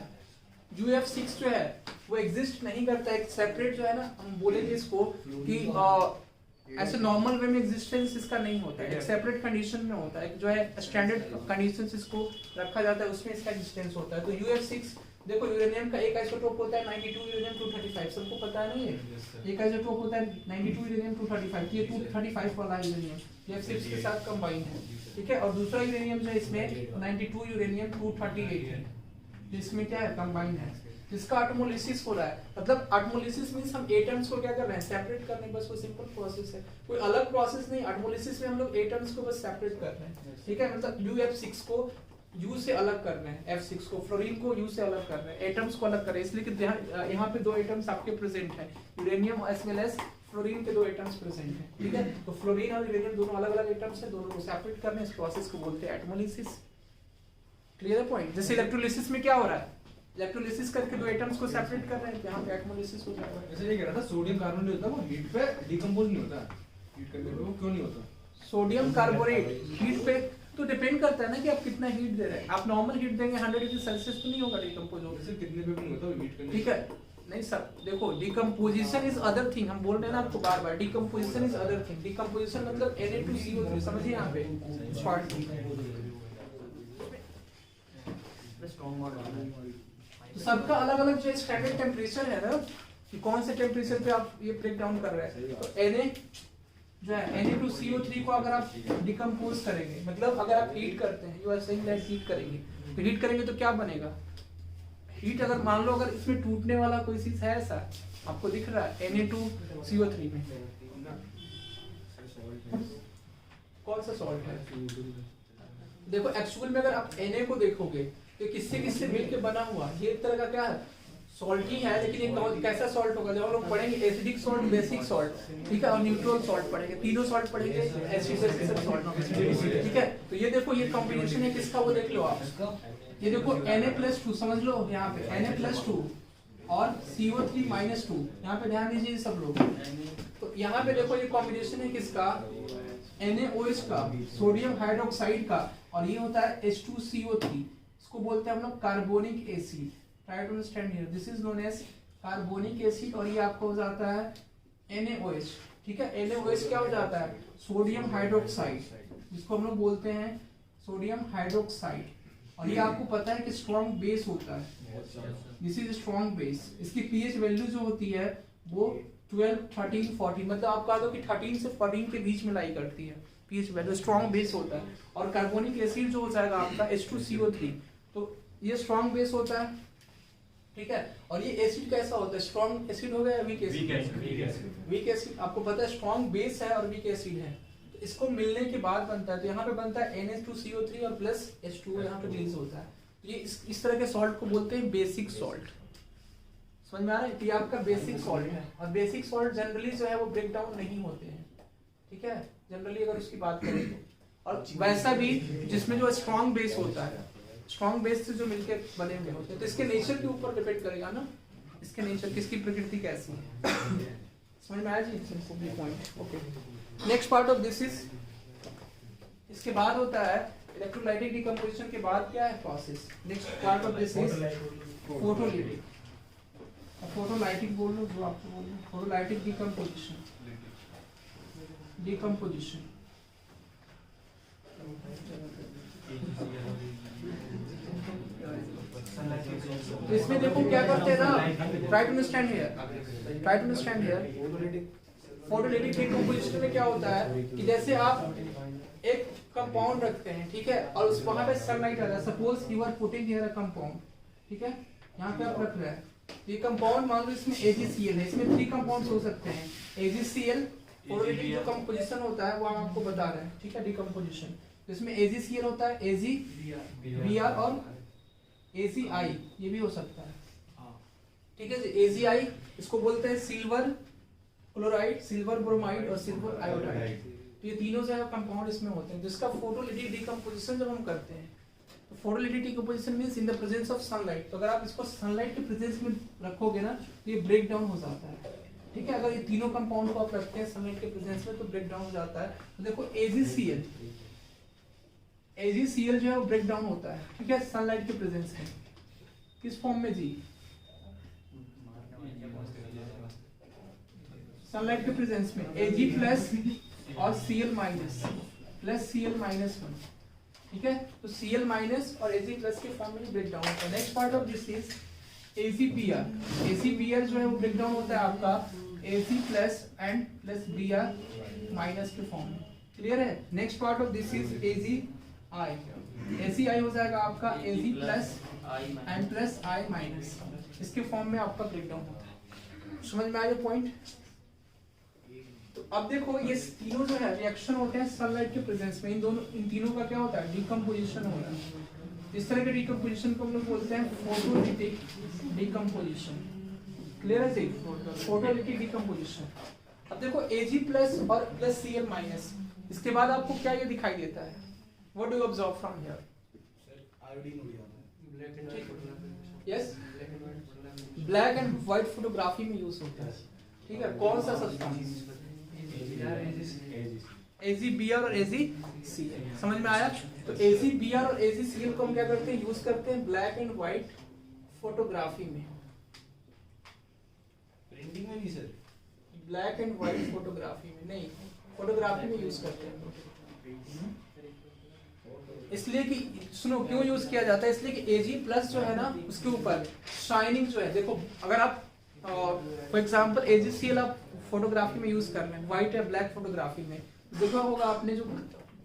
UF6 जो है वो एग्जिस्ट नहीं करता है, एक सेपरेट जो है ना, हम बोलेंगे इसको कि ऐसे नॉर्मल वे में एग्जिस्टेंस इसका नहीं होता है, एक सेपरेट कंडीशन में होता है, जो है स्टैंडर्ड कंडीशंस इसको रखा जाता है, उसमें इसका एग्जिस्टेंस होता है। तो UF6 देखो यूरेनियम का एक आइसोटोप होता है 92 यूरेनियम 235, सबको पता है ना, ये एक आइसोटोप होता है 92 यूरेनियम 235, ये 235 वाला यूरेनियम UF6 के साथ कंबाइन है, ठीक है, और दूसरा यूरेनियम जो है इसमें 92 यूरेनियम 238 है, जिसमें क्या है कंबाइन है, जिसका ऑटोमोलिसिस हो रहा है। मतलब ऑटोमोलिसिस मींस हम एटम्स को क्या कर रहे हैं, सेपरेट करने, बस वो सिंपल प्रोसेस है, कोई अलग प्रोसेस नहीं। ऑटोमोलिसिस में हम लोग एटम्स को बस सेपरेट कर रहे हैं, ठीक है, मतलब UF6 को U से अलग कर रहे हैं, F6 को, फ्लोरीन को U से अलग कर रहे हैं, एटम्स को अलग कर रहे हैं, इसलिए कि यहाँ पे दो एटम्स आपके प्रेजेंट है, uranium as well as fluorine के दो एटम्स प्रेजेंट हैं, ठीक है। तो फ्लोरीन और यूरेनियम दोनों अलग अलग एटम्स हैं, दोनों को सेपरेट करने, इस प्रोसेस को बोलते हैं ऑटोमोलिसिस। क्लियर है पॉइंट? जैसे इलेक्ट्रोलिसिस में क्या हो रहा है, इलेक्ट्रोलिसिस करके दो एटम्स को सेपरेट कर रहे हैं, यहाँ पे ऑटोमोलिसिस हो जा रहा है। जैसे ये कह रहा था सोडियम कार्बोनेट होता है वो हीट पे डिकम्पोज नहीं होता, हीट करने पे वो क्यों नहीं होता? सोडियम कार्बोनेट हीट पे तो डिपेंड करता है ना कि आप कितना हीट दे रहे हैं। आप नॉर्मल हीट देंगे 100 डिग्री सेल्सियस तो नहीं होगा डिकम्पोज होगा, जैसे कितने पे भी नहीं होता हीट करने, ठीक है। नहीं सर देखो, डिकम्पोजिशन इज अदर थिंग, हम बोल रहे हैं ना आपको बार बार, decomposition is other thing. Decomposition मतलब Na2CO3, समझिए यहाँ पे पार्ट। तो सबका अलग अलग जो स्टैंडर्ड टेम्परेचर है ना, कि कौन से टेम्परेचर पे आप ये ब्रेक डाउन कर रहे हैं। तो Na जो है Na2CO3 को अगर आप डिकम्पोज करेंगे, मतलब अगर आप हीट करते हैं, you are saying that heat करेंगे, तो हीट करेंगे तो क्या बनेगा, हीट अगर मान लो अगर इसमें टूटने वाला कोई चीज है ऐसा आपको दिख रहा है Na2CO3 में, कौन सा सॉल्ट है? देखो एक्चुअल में अगर आप Na को देखोगे तो किससे किससे मिलके बना हुआ, ये एक तरह का क्या है, सॉल्ट ही है, लेकिन ये कैसा सॉल्ट होगा, जब हम लोग पढ़ेंगे एसिडिक सॉल्ट, बेसिक सॉल्ट, ठीक है, और न्यूट्रल सॉल्ट पढ़ेंगे, तीनों सॉल्ट पढ़ेंगे, एसिडिक सॉल्ट, ठीक है। तो ये देखो ये कॉम्बिनेशन है किसका, वो देख लो आप, ये देखो Na+2 समझ लो, यहाँ पे Na+2 और CO3-2, यहाँ पे ध्यान दीजिए सब लोग। तो यहाँ पे देखो ये कॉम्बिनेशन है किसका, NaOH का, सोडियम हाइड्रोक्साइड का, और ये होता है H2CO3, इसको बोलते हैं हम लोग carbonic acid. Try to understand here, this is known as carbonic acid, और ये आपको हो जाता है NaOH, ठीक है। NaOH क्या हो जाता है, सोडियम हाइड्रोक्साइड, जिसको हम लोग बोलते हैं सोडियम हाइड्रोक्साइड, और ये आपको पता है कि स्ट्रॉन्ग बेस होता है, दिस इज स्ट्रॉन्ग बेस। इसकी pH वैल्यू जो होती है वो 12, 13, 14, मतलब आप कह दो कि 13 से 14 के बीच में लाई करती है pH वैल्यू, स्ट्रॉन्ग बेस होता है। और कार्बोनिक एसिड जो हो जाएगा आपका H2CO3, तो ये स्ट्रॉन्ग बेस होता है, ठीक है। और ये एसिड कैसा होता है, स्ट्रॉन्ग एसिड हो गया या वीक एसिड? वीक एसिड आपको पता है, स्ट्रॉन्ग बेस है और वीक एसिड है, तो इसको मिलने के बाद बनता है, तो यहाँ पे बनता है Na2CO3 और प्लस H2O यहाँ पे रिलीज होता है। तो ये इस तरह के सॉल्ट को बोलते हैं बेसिक सॉल्ट, समझ में आ रहा है? तो ये आपका बेसिक सॉल्ट है, और बेसिक सॉल्ट जनरली जो है वो ब्रेक डाउन नहीं होते हैं, ठीक है, जनरली अगर उसकी बात करें तो। और वैसा भी जिसमें जो स्ट्रॉन्ग बेस होता है, स्ट्रॉन्ग बेस से जो मिलके बने हुए होते हैं, तो इसके नेचर के ऊपर डिपेंड करेगा ना, इसके नेचर, किसकी प्रकृति कैसी है। समझ में आया जी, simple point. Okay, next part of this is, इसके बाद होता है इलेक्ट्रोलाइटिक डिकम्पोजिशन के बाद क्या है process. Next part of this is photolytic. Photolytic बोल लो जो आपको बोल लो, फोटोलाइटिक डिकम्पोजिशन, डिकम्पोजिशन। तो इसमें देखो क्या करते हैं ना, try to understand here, try to understand here. Photolytic decomposition में क्या होता है कि जैसे आप एक कंपाउंड रखते हैं, ठीक है, और उस वहां पे सनलाइट आ रहा है, suppose you are putting here a compound, ठीक है, यहाँ पे आप रख रहे हैं ये कंपाउंड, मान लो इसमें AgCl है, इसमें 3 कंपाउंड्स हो सकते हैं। AgCl फोटोलिटिक जो कंपोजिशन होता है वो हम आपको बता रहे हैं, ठीक है, डिकम्पोजिशन। तो इसमें AgCl होता है, AgBr और AgI, ये भी हो सकता है, ठीक है जी। AgI इसको बोलते हैं सिल्वर क्लोराइड, सिल्वर ब्रोमाइड और सिल्वर आयोडाइड। तो ये तीनों जो कंपाउंड इसमें होते हैं, जिसका फोटोलिटिक डिकम्पोजिशन जब हम करते हैं, तो photolytic decomposition means in the presence of sunlight. तो अगर आप इसको सनलाइट के प्रेजेंस में रखोगे ना, तो ये ब्रेक डाउन हो जाता है, ठीक है। अगर ये तीनों कंपाउंड को आप रखते हैं सनलाइट के प्रेजेंस में तो ब्रेक डाउन हो जाता है। तो देखो AgCl जो है वो ब्रेक डाउन होता है, ठीक है, सनलाइट के प्रेजेंस में। किस फॉर्म में जी? सनलाइट के प्रेजेंस में Ag प्लस और Cl minus plus Cl minus 1, ठीक है। तो Cl माइनस और Ag प्लस के फॉर्म में ब्रेक डाउन होता है। Next part of this is AcBr। AcBr जो है वो ब्रेक डाउन होता है आपका Ac plus and plus Br minus के फॉर्म में। क्लियर है? Next part of this is AgI। AcI हो जाएगा आपका Ag plus and plus I minus, इसके फॉर्म में आपका ब्रेक डाउन होता है। समझ में आया पॉइंट? तो अब देखो ये तीनों जो है रिएक्शन होते हैं सनलाइट के प्रेजेंस में। इन तीनों का क्या होता है? डिकम्पोजिशन हो रहा है। इस तरह के डिकम्पोजिशन को हम लोग बोलते हैं फोटोलिटिक डिकम्पोजिशन। क्लियर है जी? Photolytic decomposition. अब देखो Ag प्लस और प्लस Cl माइनस, इसके बाद आपको क्या ये दिखाई देता है? What do you observe from here? Yes, black and white photography में यूज होता है, ठीक है। कौन सा सब्सटेंस? AgBr और AgCl। समझ में आया? तो AgBr और AgCl को हम क्या करते हैं? यूज करते हैं ब्लैक एंड व्हाइट फोटोग्राफी में। प्रिंटिंग में नहीं sir, black and white photography में नहीं, फोटोग्राफी में यूज करते हैं। इसलिए कि सुनो क्यों यूज किया जाता है, इसलिए कि Ag प्लस जो है ना उसके ऊपर शाइनिंग जो है, देखो अगर आप फॉर एग्जांपल AgCl आप फोटोग्राफी में यूज कर रहे हैं व्हाइट या ब्लैक फोटोग्राफी में, देखा होगा आपने जो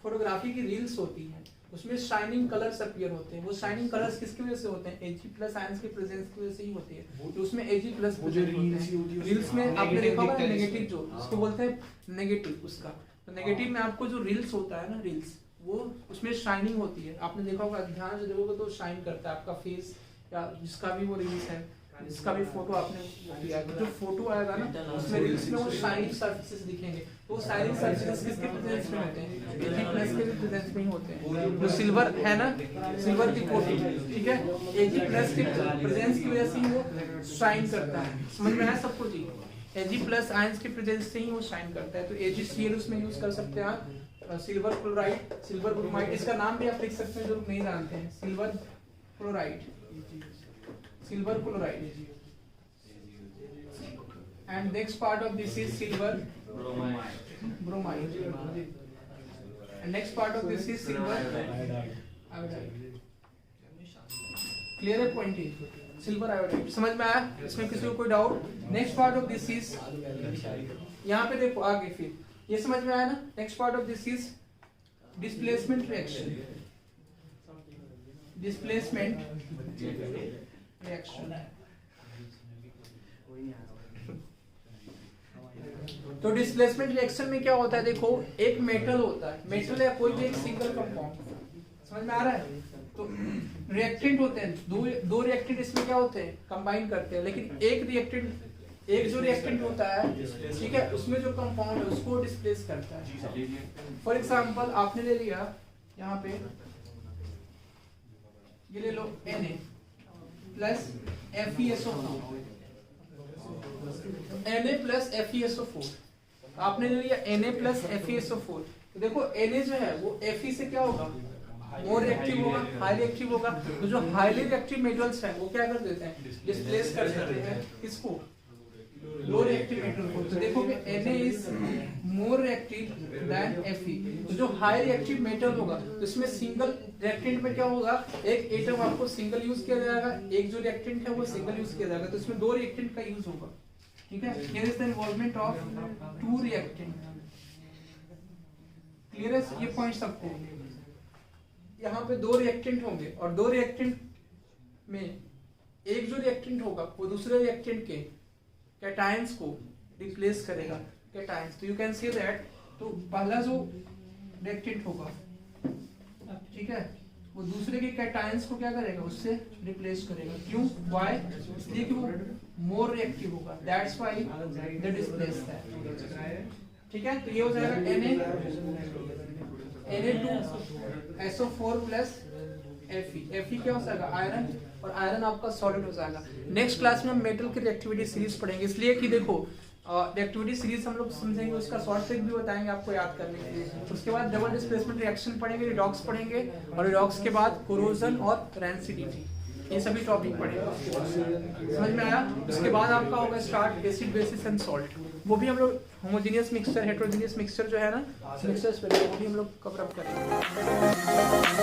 फोटोग्राफी की रील्स होती हैं उसमें शाइनिंग कलर्स अपीयर होते हैं। वो शाइनिंग कलर्स किसकी वजह से होते हैं? Ag प्लस आयंस के प्रेजेंस की वजह से ही होती है। तो उसमें Ag प्लस रील्स में आपने देखा होगा नेगेटिव, जो उसको बोलते हैं नेगेटिव, उसका तो नेगेटिव में आपको जो रील्स होता है ना, रील्स वो उसमें शाइनिंग होती है। आपने देखा होगा, ध्यान से देखोगे तो शाइन करता है आपका फेस या जिसका भी वो रील्स है, जिसका भी फोटो आपने किया, जो फोटो आएगा ना उसमें रील्स में वो शाइनिंग सरफेसेस दिखेंगे। तो वो शाइनिंग सरफेसेस किसके प्रेजेंस में होते हैं? Ag प्लस के प्रेजेंस में ही होते हैं। जो सिल्वर है ना, सिल्वर की कोटिंग, ठीक है, Ag प्लस के प्रेजेंस की वजह से ही वो शाइन करता है। समझ में आया सबको जी? Ag प्लस आयंस के प्रेजेंस से ही वो शाइन करता है। तो AgCl उसमें यूज कर सकते हैं आप। सिल्वर क्लोराइड, सिल्वर ब्रोमाइड, इसका नाम भी आप लिख सकते हैं जो लोग नहीं जानते हैं, silver chloride, silver chloride. And next part of this is silver bromide, and next part of this is silver iodide. Clear है पॉइंट? सिल्वर आयोडाइड समझ में आया? इसमें किसी को कोई doubt? Next part of this is, यहाँ पे देखो आगे, फिर ये समझ में आया ना? Next part of this is displacement reaction. Displacement reaction. तो डिस्प्लेसमेंट रिएक्शन में क्या होता है? देखो एक मेटल होता है, मेटल या कोई भी एक सिंगल कंपाउंड, समझ में आ रहा है? तो रिएक्टेंट होते हैं, दो रिएक्टेंट इसमें क्या होते हैं? कंबाइन करते हैं। लेकिन एक जो रिएक्टेंट होता है, ठीक है, उसमें जो कंपाउंड है उसको डिस्प्लेस करता है। फॉर एग्जांपल आपने ले लिया यहाँ पे, ये ले लो Na plus FeSO4, Na plus FeSO4, आपने ले लिया Na प्लस FeSO4। तो देखो Na जो है वो Fe से क्या होगा? मोर रिएक्टिव होगा, हाई रिएक्टिव होगा। तो जो हाईली रिएक्टिव मेटल्स हैं वो क्या कर देते हैं? डिस्प्लेस कर देते हैं किसको? लो रिएक्टिव मेटल को। तो देखो कि Na is more reactive than Fe। तो जो हाई रिएक्टिव मेटल होगा तो इसमें सिंगल रिएक्टेंट में क्या होगा? एक एटम आपको सिंगल यूज किया जाएगा, एक जो रिएक्टेंट है वो सिंगल यूज किया जाएगा। तो इसमें दो रिएक्टेंट का यूज होगा, ठीक है। Here is the involvement of two reactant. Clear है ये पॉइंट सबको? यहाँ पे दो रिएक्टेंट होंगे और दो रिएक्टेंट में एक जो रिएक्टेंट होगा वो दूसरे रिएक्टेंट के कैटायंस को रिप्लेस करेगा, कैटायंस। तो यू कैन सी दैट, तो पहला जो रिएक्टेंट होगा, ठीक है, वो दूसरे के कैटायंस को क्या करेगा? उससे रिप्लेस करेगा। क्यों? व्हाई? इसलिए कि वो मोर रिएक्टिव होगा, that's why they displace that, ठीक है। तो ये हो जाएगा Na2SO4 प्लस Fe क्या हो जाएगा? आयरन, और आयरन आपका सॉलिड हो जाएगा। नेक्स्ट क्लास में हम मेटल की रिएक्टिविटी सीरीज पढ़ेंगे, इसलिए कि देखो रिएक्टिविटी सीरीज हम लोग समझेंगे, उसका शॉर्ट ट्रिक भी बताएंगे आपको याद करने के लिए। उसके बाद डबल डिस्प्लेसमेंट रिएक्शन पढ़ेंगे, रिडॉक्स पढ़ेंगे, और रिडॉक्स के बाद कोरोजन और रैंसिडिटी, ये सभी टॉपिक पढ़ेंगे उसके बाद। समझ में आया? उसके बाद आपका होगा start acid basis and salt, वो भी हम लोग होमोजेनियस मिक्सचर हेटेरोजेनियस मिक्सचर जो है ना मिक्सचर्स पे, वो भी हम लोग कवर अप करेंगे।